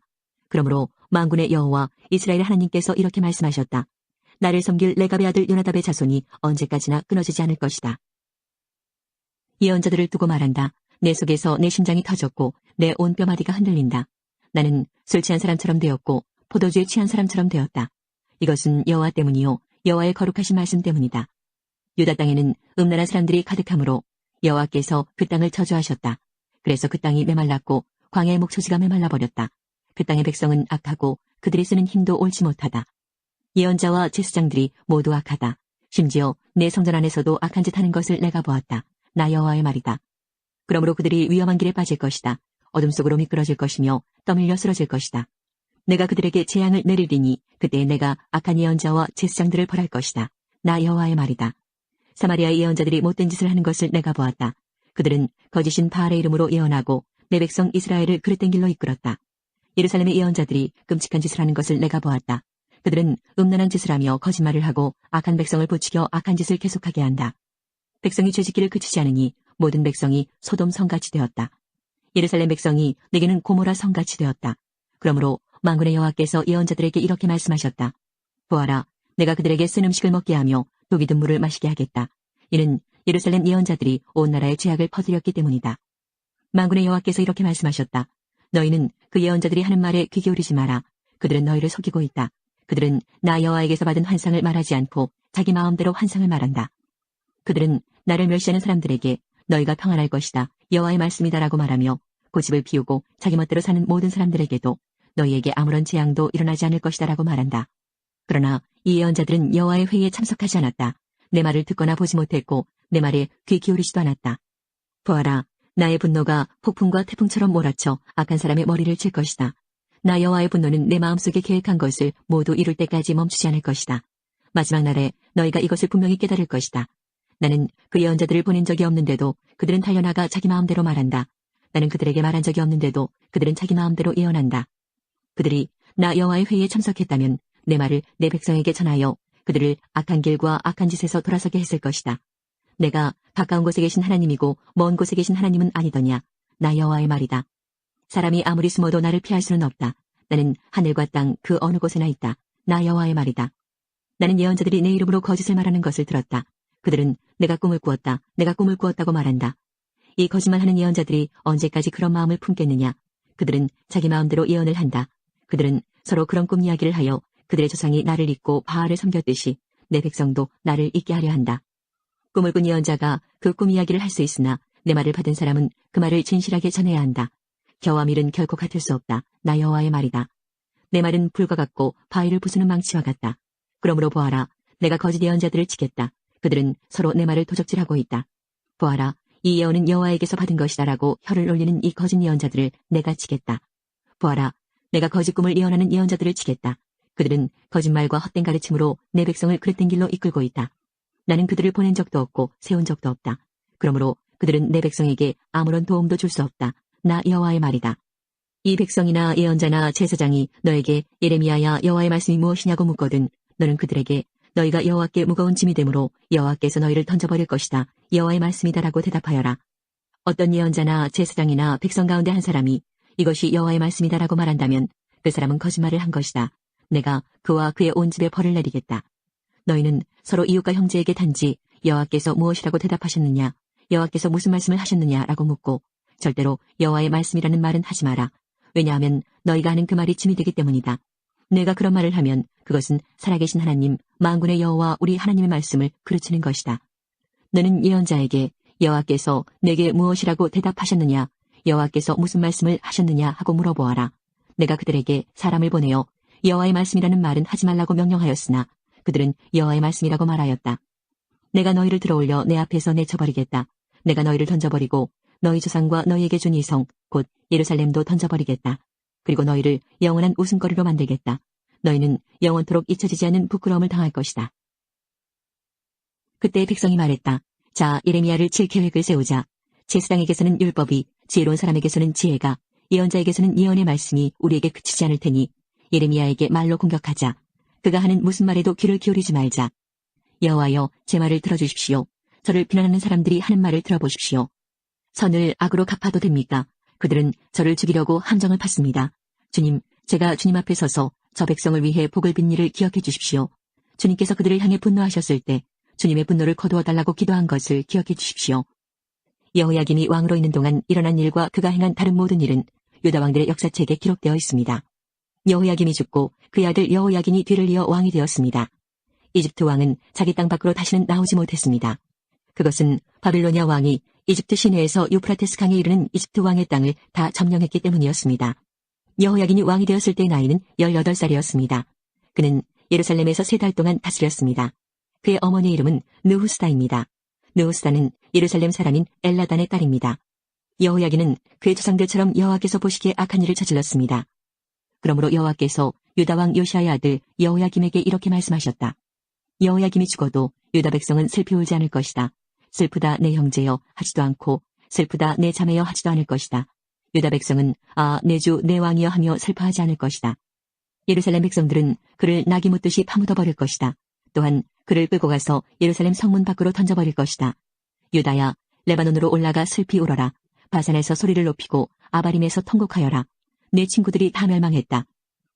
그러므로 만군의 여호와 이스라엘 하나님께서 이렇게 말씀하셨다. 나를 섬길 레갑의 아들 요나답의 자손이 언제까지나 끊어지지 않을 것이다. 예언자들을 두고 말한다. 내 속에서 내 심장이 터졌고 내 온 뼈마디가 흔들린다. 나는 술 취한 사람처럼 되었고 포도주에 취한 사람처럼 되었다. 이것은 여호와 때문이요 여호와의 거룩하신 말씀 때문이다. 유다 땅에는 음란한 사람들이 가득하므로 여호와께서 그 땅을 저주하셨다. 그래서 그 땅이 메말랐고 광야의 목초지가 메말라버렸다. 그 땅의 백성은 악하고 그들이 쓰는 힘도 옳지 못하다. 예언자와 제사장들이 모두 악하다. 심지어 내 성전 안에서도 악한 짓 하는 것을 내가 보았다. 나 여호와의 말이다. 그러므로 그들이 위험한 길에 빠질 것이다. 어둠 속으로 미끄러질 것이며 떠밀려 쓰러질 것이다. 내가 그들에게 재앙을 내리리니 그때 내가 악한 예언자와 제사장들을 벌할 것이다. 나 여호와의 말이다. 사마리아의 예언자들이 못된 짓을 하는 것을 내가 보았다. 그들은 거짓인 바알의 이름으로 예언하고 내 백성 이스라엘을 그릇된 길로 이끌었다. 예루살렘의 예언자들이 끔찍한 짓을 하는 것을 내가 보았다. 그들은 음란한 짓을 하며 거짓말을 하고 악한 백성을 부추겨 악한 짓을 계속하게 한다. 백성이 죄짓기를 그치지 않으니 모든 백성이 소돔 성같이 되었다. 예루살렘 백성이 내게는 고모라 성같이 되었다. 그러므로 만군의 여호와께서 예언자들에게 이렇게 말씀하셨다. 보아라, 내가 그들에게 쓴 음식을 먹게 하며 독이 든 물을 마시게 하겠다. 이는 예루살렘 예언자들이 온 나라에 죄악을 퍼뜨렸기 때문이다. 만군의 여호와께서 이렇게 말씀하셨다. 너희는 그 예언자들이 하는 말에 귀 기울이지 마라. 그들은 너희를 속이고 있다. 그들은 나 여호와에게서 받은 환상을 말하지 않고 자기 마음대로 환상을 말한다. 그들은 나를 멸시하는 사람들에게 너희가 평안할 것이다. 여호와의 말씀이다라고 말하며 고집을 피우고 자기 멋대로 사는 모든 사람들에게도 너희에게 아무런 재앙도 일어나지 않을 것이다라고 말한다. 그러나 이 예언자들은 여호와의 회의에 참석하지 않았다. 내 말을 듣거나 보지 못했고 내 말에 귀 기울이지도 않았다. 보아라, 나의 분노가 폭풍과 태풍처럼 몰아쳐 악한 사람의 머리를 칠 것이다. 나 여호와의 분노는 내 마음속에 계획한 것을 모두 이룰 때까지 멈추지 않을 것이다. 마지막 날에 너희가 이것을 분명히 깨달을 것이다. 나는 그 예언자들을 보낸 적이 없는데도 그들은 달려나가 자기 마음대로 말한다. 나는 그들에게 말한 적이 없는데도 그들은 자기 마음대로 예언한다. 그들이 나 여호와의 회의에 참석했다면 내 말을 내 백성에게 전하여 그들을 악한 길과 악한 짓에서 돌아서게 했을 것이다. 내가 가까운 곳에 계신 하나님이고 먼 곳에 계신 하나님은 아니더냐. 나 여호와의 말이다. 사람이 아무리 숨어도 나를 피할 수는 없다. 나는 하늘과 땅 그 어느 곳에나 있다. 나 여호와의 말이다. 나는 예언자들이 내 이름으로 거짓을 말하는 것을 들었다. 그들은 내가 꿈을 꾸었다. 내가 꿈을 꾸었다고 말한다. 이 거짓말하는 예언자들이 언제까지 그런 마음을 품겠느냐. 그들은 자기 마음대로 예언을 한다. 그들은 서로 그런 꿈 이야기를 하여 그들의 조상이 나를 잊고 바알을 섬겼듯이 내 백성도 나를 잊게 하려 한다. 꿈을 꾼 예언자가 그 꿈 이야기를 할 수 있으나 내 말을 받은 사람은 그 말을 진실하게 전해야 한다. 겨와 밀은 결코 같을 수 없다. 나 여호와의 말이다. 내 말은 불과 같고 바위를 부수는 망치와 같다. 그러므로 보아라, 내가 거짓 예언자들을 치겠다. 그들은 서로 내 말을 도적질하고 있다. 보아라, 이 예언은 여호와에게서 받은 것이다라고 혀를 올리는 이 거짓 예언자들을 내가 치겠다. 보아라, 내가 거짓 꿈을 예언하는 예언자들을 치겠다. 그들은 거짓말과 헛된 가르침으로 내 백성을 그릇된 길로 이끌고 있다. 나는 그들을 보낸 적도 없고 세운 적도 없다. 그러므로 그들은 내 백성에게 아무런 도움도 줄 수 없다. 나 여호와의 말이다. 이 백성이나 예언자나 제사장이 너에게 예레미야야 여호와의 말씀이 무엇이냐고 묻거든 너는 그들에게 너희가 여호와께 무거운 짐이 되므로 여호와께서 너희를 던져버릴 것이다. 여호와의 말씀이다라고 대답하여라. 어떤 예언자나 제사장이나 백성 가운데 한 사람이 이것이 여호와의 말씀이다라고 말한다면 그 사람은 거짓말을 한 것이다. 내가 그와 그의 온 집에 벌을 내리겠다. 너희는 서로 이웃과 형제에게 단지 여호와께서 무엇이라고 대답하셨느냐, 여호와께서 무슨 말씀을 하셨느냐라고 묻고 절대로 여호와의 말씀이라는 말은 하지 마라. 왜냐하면 너희가 하는 그 말이 짐이 되기 때문이다. 내가 그런 말을 하면 그것은 살아계신 하나님, 만군의 여호와 우리 하나님의 말씀을 그르치는 것이다. 너는 예언자에게 여호와께서 내게 무엇이라고 대답하셨느냐, 여호와께서 무슨 말씀을 하셨느냐 하고 물어보아라. 내가 그들에게 사람을 보내어 여호와의 말씀이라는 말은 하지 말라고 명령하였으나 그들은 여호와의 말씀이라고 말하였다. 내가 너희를 들어올려 내 앞에서 내쳐버리겠다. 내가 너희를 던져버리고 너희 조상과 너희에게 준 이 성, 곧 예루살렘도 던져버리겠다. 그리고 너희를 영원한 웃음거리로 만들겠다. 너희는 영원토록 잊혀지지 않는 부끄러움을 당할 것이다. 그때 백성이 말했다. 자, 예레미야를 칠 계획을 세우자. 제사장에게서는 율법이, 지혜로운 사람에게서는 지혜가, 예언자에게서는 예언의 말씀이 우리에게 그치지 않을 테니 예레미야에게 말로 공격하자. 그가 하는 무슨 말에도 귀를 기울이지 말자. 여호와여, 제 말을 들어주십시오. 저를 비난하는 사람들이 하는 말을 들어보십시오. 선을 악으로 갚아도 됩니까? 그들은 저를 죽이려고 함정을 팠습니다. 주님, 제가 주님 앞에 서서 저 백성을 위해 복을 빈 일을 기억해 주십시오. 주님께서 그들을 향해 분노하셨을 때 주님의 분노를 거두어 달라고 기도한 것을 기억해 주십시오. 여호야김이 왕으로 있는 동안 일어난 일과 그가 행한 다른 모든 일은 유다 왕들의 역사책에 기록되어 있습니다. 여호야김이 죽고 그의 아들 여호야긴이 뒤를 이어 왕이 되었습니다. 이집트 왕은 자기 땅 밖으로 다시는 나오지 못했습니다. 그것은 바빌로니아 왕이 이집트 시내에서 유프라테스 강에 이르는 이집트 왕의 땅을 다 점령했기 때문이었습니다. 여호야긴이 왕이 되었을 때의 나이는 18살이었습니다. 그는 예루살렘에서 3달 동안 다스렸습니다. 그의 어머니의 이름은 느후스다입니다. 느후스다는 예루살렘 사람인 엘라단의 딸입니다. 여호야긴은 그의 조상들처럼 여호와께서 보시기에 악한 일을 저질렀습니다. 그러므로 여호와께서 유다 왕 요시아의 아들 여호야김에게 이렇게 말씀하셨다. 여호야김이 죽어도 유다 백성은 슬피 울지 않을 것이다. 슬프다 내 형제여 하지도 않고 슬프다 내 자매여 하지도 않을 것이다. 유다 백성은 내 주 내 왕이여 하며 슬퍼하지 않을 것이다. 예루살렘 백성들은 그를 낙이 묻듯이 파묻어버릴 것이다. 또한 그를 끌고 가서 예루살렘 성문 밖으로 던져버릴 것이다. 유다야, 레바논으로 올라가 슬피 울어라. 바산에서 소리를 높이고 아바림에서 통곡하여라. 내 친구들이 다 멸망했다.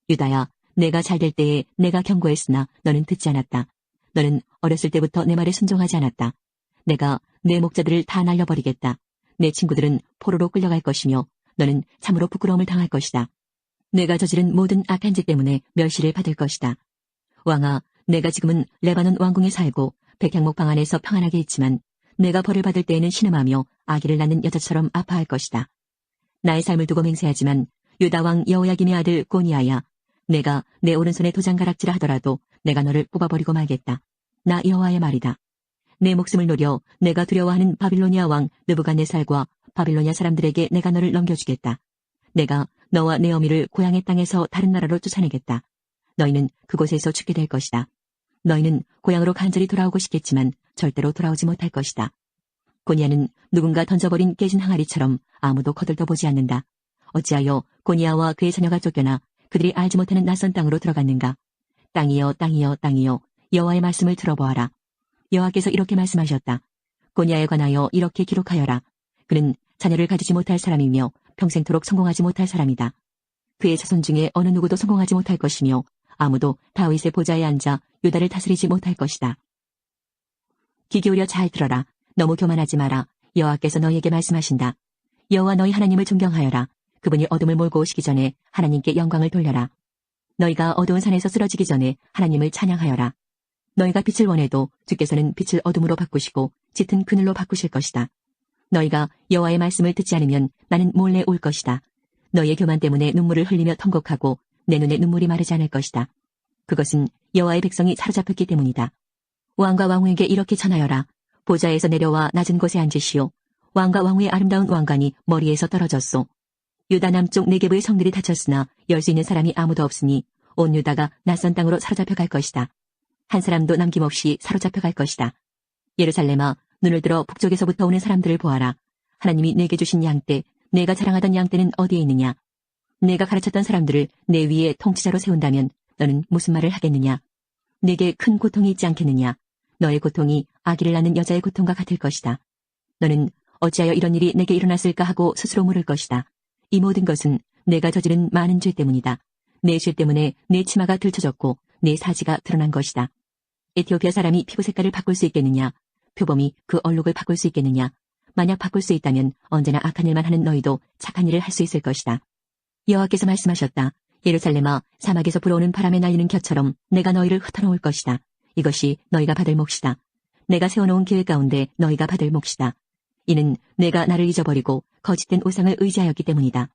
유다야, 내가 잘 될 때에 내가 경고했으나 너는 듣지 않았다. 너는 어렸을 때부터 내 말에 순종하지 않았다. 내가 내 목자들을 다 날려버리겠다. 내 친구들은 포로로 끌려갈 것이며 너는 참으로 부끄러움을 당할 것이다. 내가 저지른 모든 악한 짓 때문에 멸시를 받을 것이다. 왕아, 내가 지금은 레바논 왕궁에 살고 백향목방 안에서 평안하게 있지만 내가 벌을 받을 때에는 신음하며 아기를 낳는 여자처럼 아파할 것이다. 나의 삶을 두고 맹세하지만 유다 왕 여호야김의 아들 고니아야, 내가 내 오른손에 도장가락질을 하더라도 내가 너를 뽑아버리고 말겠다. 나 여호와의 말이다. 내 목숨을 노려 내가 두려워하는 바빌로니아 왕 느부갓네살과 바빌로니아 사람들에게 내가 너를 넘겨주겠다. 내가 너와 내 어미를 고향의 땅에서 다른 나라로 쫓아내겠다. 너희는 그곳에서 죽게 될 것이다. 너희는 고향으로 간절히 돌아오고 싶겠지만 절대로 돌아오지 못할 것이다. 고니아는 누군가 던져버린 깨진 항아리처럼 아무도 거들떠보지 않는다. 어찌하여 고니아와 그의 자녀가 쫓겨나 그들이 알지 못하는 낯선 땅으로 들어갔는가? 땅이여 땅이여 땅이여 여호와의 말씀을 들어보아라. 여호와께서 이렇게 말씀하셨다. 고니아에 관하여 이렇게 기록하여라. 그는 자녀를 가지지 못할 사람이며 평생토록 성공하지 못할 사람이다. 그의 자손 중에 어느 누구도 성공하지 못할 것이며 아무도 다윗의 보좌에 앉아 유다를 다스리지 못할 것이다. 귀 기울여 잘 들어라. 너무 교만하지 마라. 여호와께서 너희에게 말씀하신다. 여호와 너희 하나님을 존경하여라. 그분이 어둠을 몰고 오시기 전에 하나님께 영광을 돌려라. 너희가 어두운 산에서 쓰러지기 전에 하나님을 찬양하여라. 너희가 빛을 원해도 주께서는 빛을 어둠으로 바꾸시고 짙은 그늘로 바꾸실 것이다. 너희가 여호와의 말씀을 듣지 않으면 나는 몰래 울 것이다. 너희의 교만 때문에 눈물을 흘리며 통곡하고 내 눈에 눈물이 마르지 않을 것이다. 그것은 여호와의 백성이 사로잡혔기 때문이다. 왕과 왕후에게 이렇게 전하여라. 보좌에서 내려와 낮은 곳에 앉으시오. 왕과 왕후의 아름다운 왕관이 머리에서 떨어졌소. 유다 남쪽 네게브의 성들이 닫혔으나 열 수 있는 사람이 아무도 없으니 온 유다가 낯선 땅으로 사로잡혀 갈 것이다. 한 사람도 남김없이 사로잡혀 갈 것이다. 예루살렘아, 눈을 들어 북쪽에서부터 오는 사람들을 보아라. 하나님이 내게 주신 양떼, 내가 자랑하던 양떼는 어디에 있느냐? 내가 가르쳤던 사람들을 내 위에 통치자로 세운다면 너는 무슨 말을 하겠느냐? 내게 큰 고통이 있지 않겠느냐? 너의 고통이 아기를 낳는 여자의 고통과 같을 것이다. 너는 어찌하여 이런 일이 내게 일어났을까 하고 스스로 물을 것이다. 이 모든 것은 내가 저지른 많은 죄 때문이다. 내 죄 때문에 내 치마가 들쳐졌고 내 사지가 드러난 것이다. 에티오피아 사람이 피부 색깔을 바꿀 수 있겠느냐? 표범이 그 얼룩을 바꿀 수 있겠느냐? 만약 바꿀 수 있다면 언제나 악한 일만 하는 너희도 착한 일을 할 수 있을 것이다. 여호와께서 말씀하셨다. 예루살렘아, 사막에서 불어오는 바람에 날리는 겨처럼 내가 너희를 흩어놓을 것이다. 이것이 너희가 받을 몫이다. 내가 세워놓은 계획 가운데 너희가 받을 몫이다. 이는 내가 나를 잊어버리고 거짓된 우상을 의지하였기 때문이다.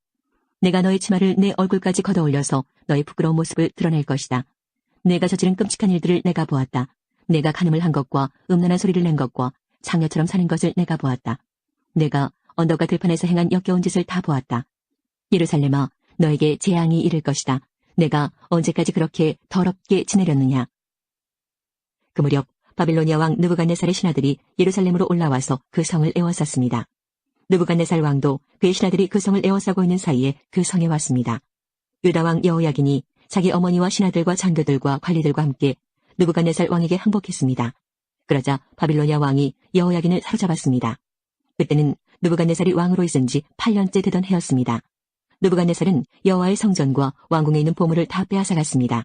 내가 너희 치마를 내 얼굴까지 걷어올려서 너희 부끄러운 모습을 드러낼 것이다. 내가 저지른 끔찍한 일들을 내가 보았다. 내가 간음을 한 것과 음란한 소리를 낸 것과 장녀처럼 사는 것을 내가 보았다. 내가 언덕과 들판에서 행한 역겨운 짓을 다 보았다. 예루살렘아, 너에게 재앙이 이를 것이다. 내가 언제까지 그렇게 더럽게 지내렸느냐? 그 무렵 바빌로니아 왕 느부갓네살의 신하들이 예루살렘으로 올라와서 그 성을 에워쌌습니다. 느부갓네살 왕도 그의 신하들이 그 성을 에워싸고 있는 사이에 그 성에 왔습니다. 유다 왕 여호야긴이 자기 어머니와 신하들과 장교들과 관리들과 함께 느부갓네살 왕에게 항복했습니다. 그러자 바빌로니아 왕이 여호야긴을 사로잡았습니다. 그때는 느부갓네살이 왕으로 있은 지 8년째 되던 해였습니다. 느부갓네살은 여호와의 성전과 왕궁에 있는 보물을 다 빼앗아갔습니다.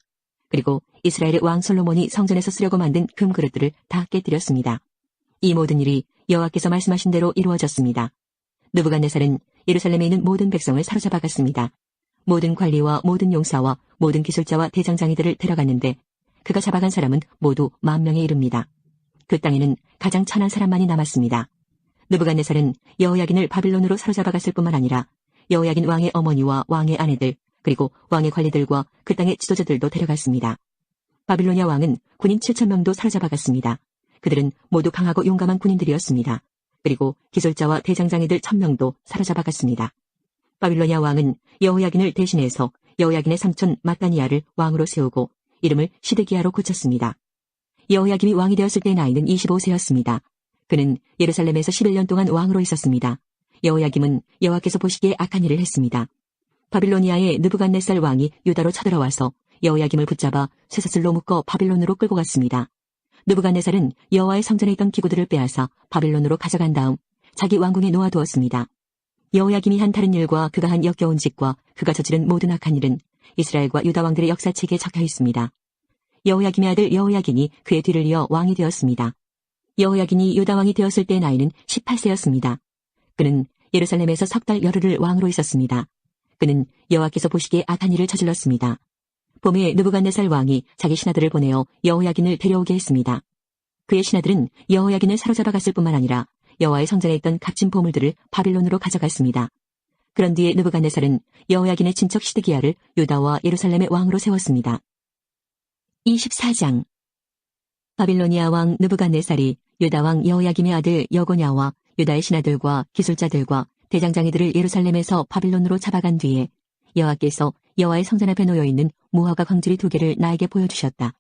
그리고 이스라엘의 왕 솔로몬이 성전에서 쓰려고 만든 금그릇들을 다 깨뜨렸습니다. 이 모든 일이 여호와께서 말씀하신 대로 이루어졌습니다. 느부갓네살은 예루살렘에 있는 모든 백성을 사로잡아갔습니다. 모든 관리와 모든 용사와 모든 기술자와 대장장이들을 데려갔는데 그가 잡아간 사람은 모두 10,000명에 이릅니다. 그 땅에는 가장 천한 사람만이 남았습니다. 느부갓네살은 여호야긴을 바빌론으로 사로잡아갔을 뿐만 아니라 여호야긴 왕의 어머니와 왕의 아내들 그리고 왕의 관리들과 그 땅의 지도자들도 데려갔습니다. 바빌로니아 왕은 군인 7,000명도 사로잡아갔습니다. 그들은 모두 강하고 용감한 군인들이었습니다. 그리고 기술자와 대장장이들 1,000명도 사로잡아갔습니다. 바빌로니아 왕은 여호야긴을 대신해서 여호야긴의 삼촌 마따니아를 왕으로 세우고 이름을 시드기야로 고쳤습니다. 여호야김이 왕이 되었을 때 나이는 25세였습니다. 그는 예루살렘에서 11년 동안 왕으로 있었습니다. 여호야김은 여호와께서 보시기에 악한 일을 했습니다. 바빌로니아의 느부갓네살 왕이 유다로 쳐들어와서 여호야김을 붙잡아 쇠사슬로 묶어 바빌론으로 끌고 갔습니다. 느부갓네살은 여호와의 성전에 있던 기구들을 빼앗아 바빌론으로 가져간 다음 자기 왕궁에 놓아두었습니다. 여호야김이 한 다른 일과 그가 한 역겨운 짓과 그가 저지른 모든 악한 일은 이스라엘과 유다 왕들의 역사책에 적혀 있습니다. 여호야김의 아들 여호야긴이 그의 뒤를 이어 왕이 되었습니다. 여호야긴이 유다 왕이 되었을 때 나이는 18세였습니다. 그는 예루살렘에서 3달 열흘을 왕으로 있었습니다. 그는 여호와께서 보시기에 악한 일을 저질렀습니다. 봄에 느부갓네살 왕이 자기 신하들을 보내어 여호야긴을 데려오게 했습니다. 그의 신하들은 여호야긴을 사로잡아 갔을 뿐만 아니라 여호와의 성전에 있던 값진 보물들을 바빌론으로 가져갔습니다. 그런 뒤에 느부갓네살은 여호야긴의 친척 시드기야를 유다와 예루살렘의 왕으로 세웠습니다. 24장 바빌로니아 왕 느부갓네살이 유다 왕 여호야김의 아들 여고냐와 유다의 신하들과 기술자들과 대장장이들을 예루살렘에서 바빌론으로 잡아간 뒤에 여호와께서 여호와의 성전 앞에 놓여있는 무화과 광주리 2개를 나에게 보여주셨다.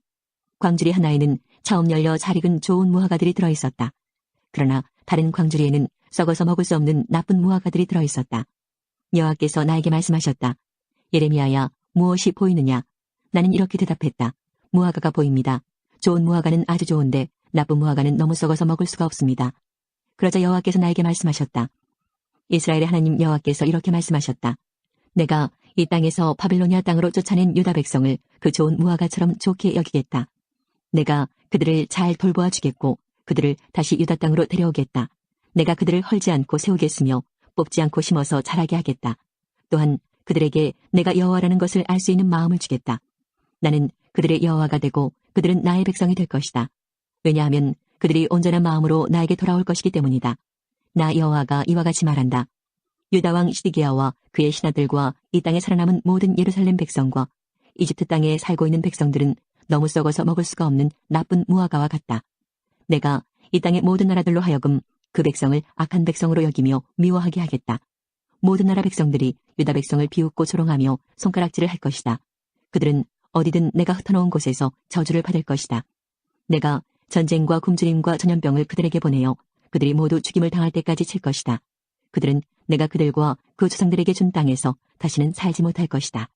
광주리 하나에는 처음 열려 잘 익은 좋은 무화과들이 들어있었다. 그러나 다른 광주리에는 썩어서 먹을 수 없는 나쁜 무화과들이 들어있었다. 여호와께서 나에게 말씀하셨다. 예레미야야, 무엇이 보이느냐? 나는 이렇게 대답했다. 무화과가 보입니다. 좋은 무화과는 아주 좋은데 나쁜 무화과는 너무 썩어서 먹을 수가 없습니다. 그러자 여호와께서 나에게 말씀하셨다. 이스라엘의 하나님 여호와께서 이렇게 말씀하셨다. 내가 이 땅에서 바빌로니아 땅으로 쫓아낸 유다 백성을 그 좋은 무화과처럼 좋게 여기겠다. 내가 그들을 잘 돌보아 주겠고 그들을 다시 유다 땅으로 데려오겠다. 내가 그들을 헐지 않고 세우겠으며 뽑지 않고 심어서 자라게 하겠다. 또한 그들에게 내가 여호와라는 것을 알 수 있는 마음을 주겠다. 나는 그들의 여호와가 되고 그들은 나의 백성이 될 것이다. 왜냐하면 그들이 온전한 마음으로 나에게 돌아올 것이기 때문이다. 나 여호와가 이와 같이 말한다. 유다 왕 시드기야와 그의 신하들과 이 땅에 살아남은 모든 예루살렘 백성과 이집트 땅에 살고 있는 백성들은 너무 썩어서 먹을 수가 없는 나쁜 무화과와 같다. 내가 이 땅의 모든 나라들로 하여금 그 백성을 악한 백성으로 여기며 미워하게 하겠다. 모든 나라 백성들이 유다 백성을 비웃고 조롱하며 손가락질을 할 것이다. 그들은 어디든 내가 흩어놓은 곳에서 저주를 받을 것이다. 내가 전쟁과 굶주림과 전염병을 그들에게 보내어 그들이 모두 죽임을 당할 때까지 칠 것이다. 그들은 내가 그들과 그 조상들에게 준 땅에서 다시는 살지 못할 것이다.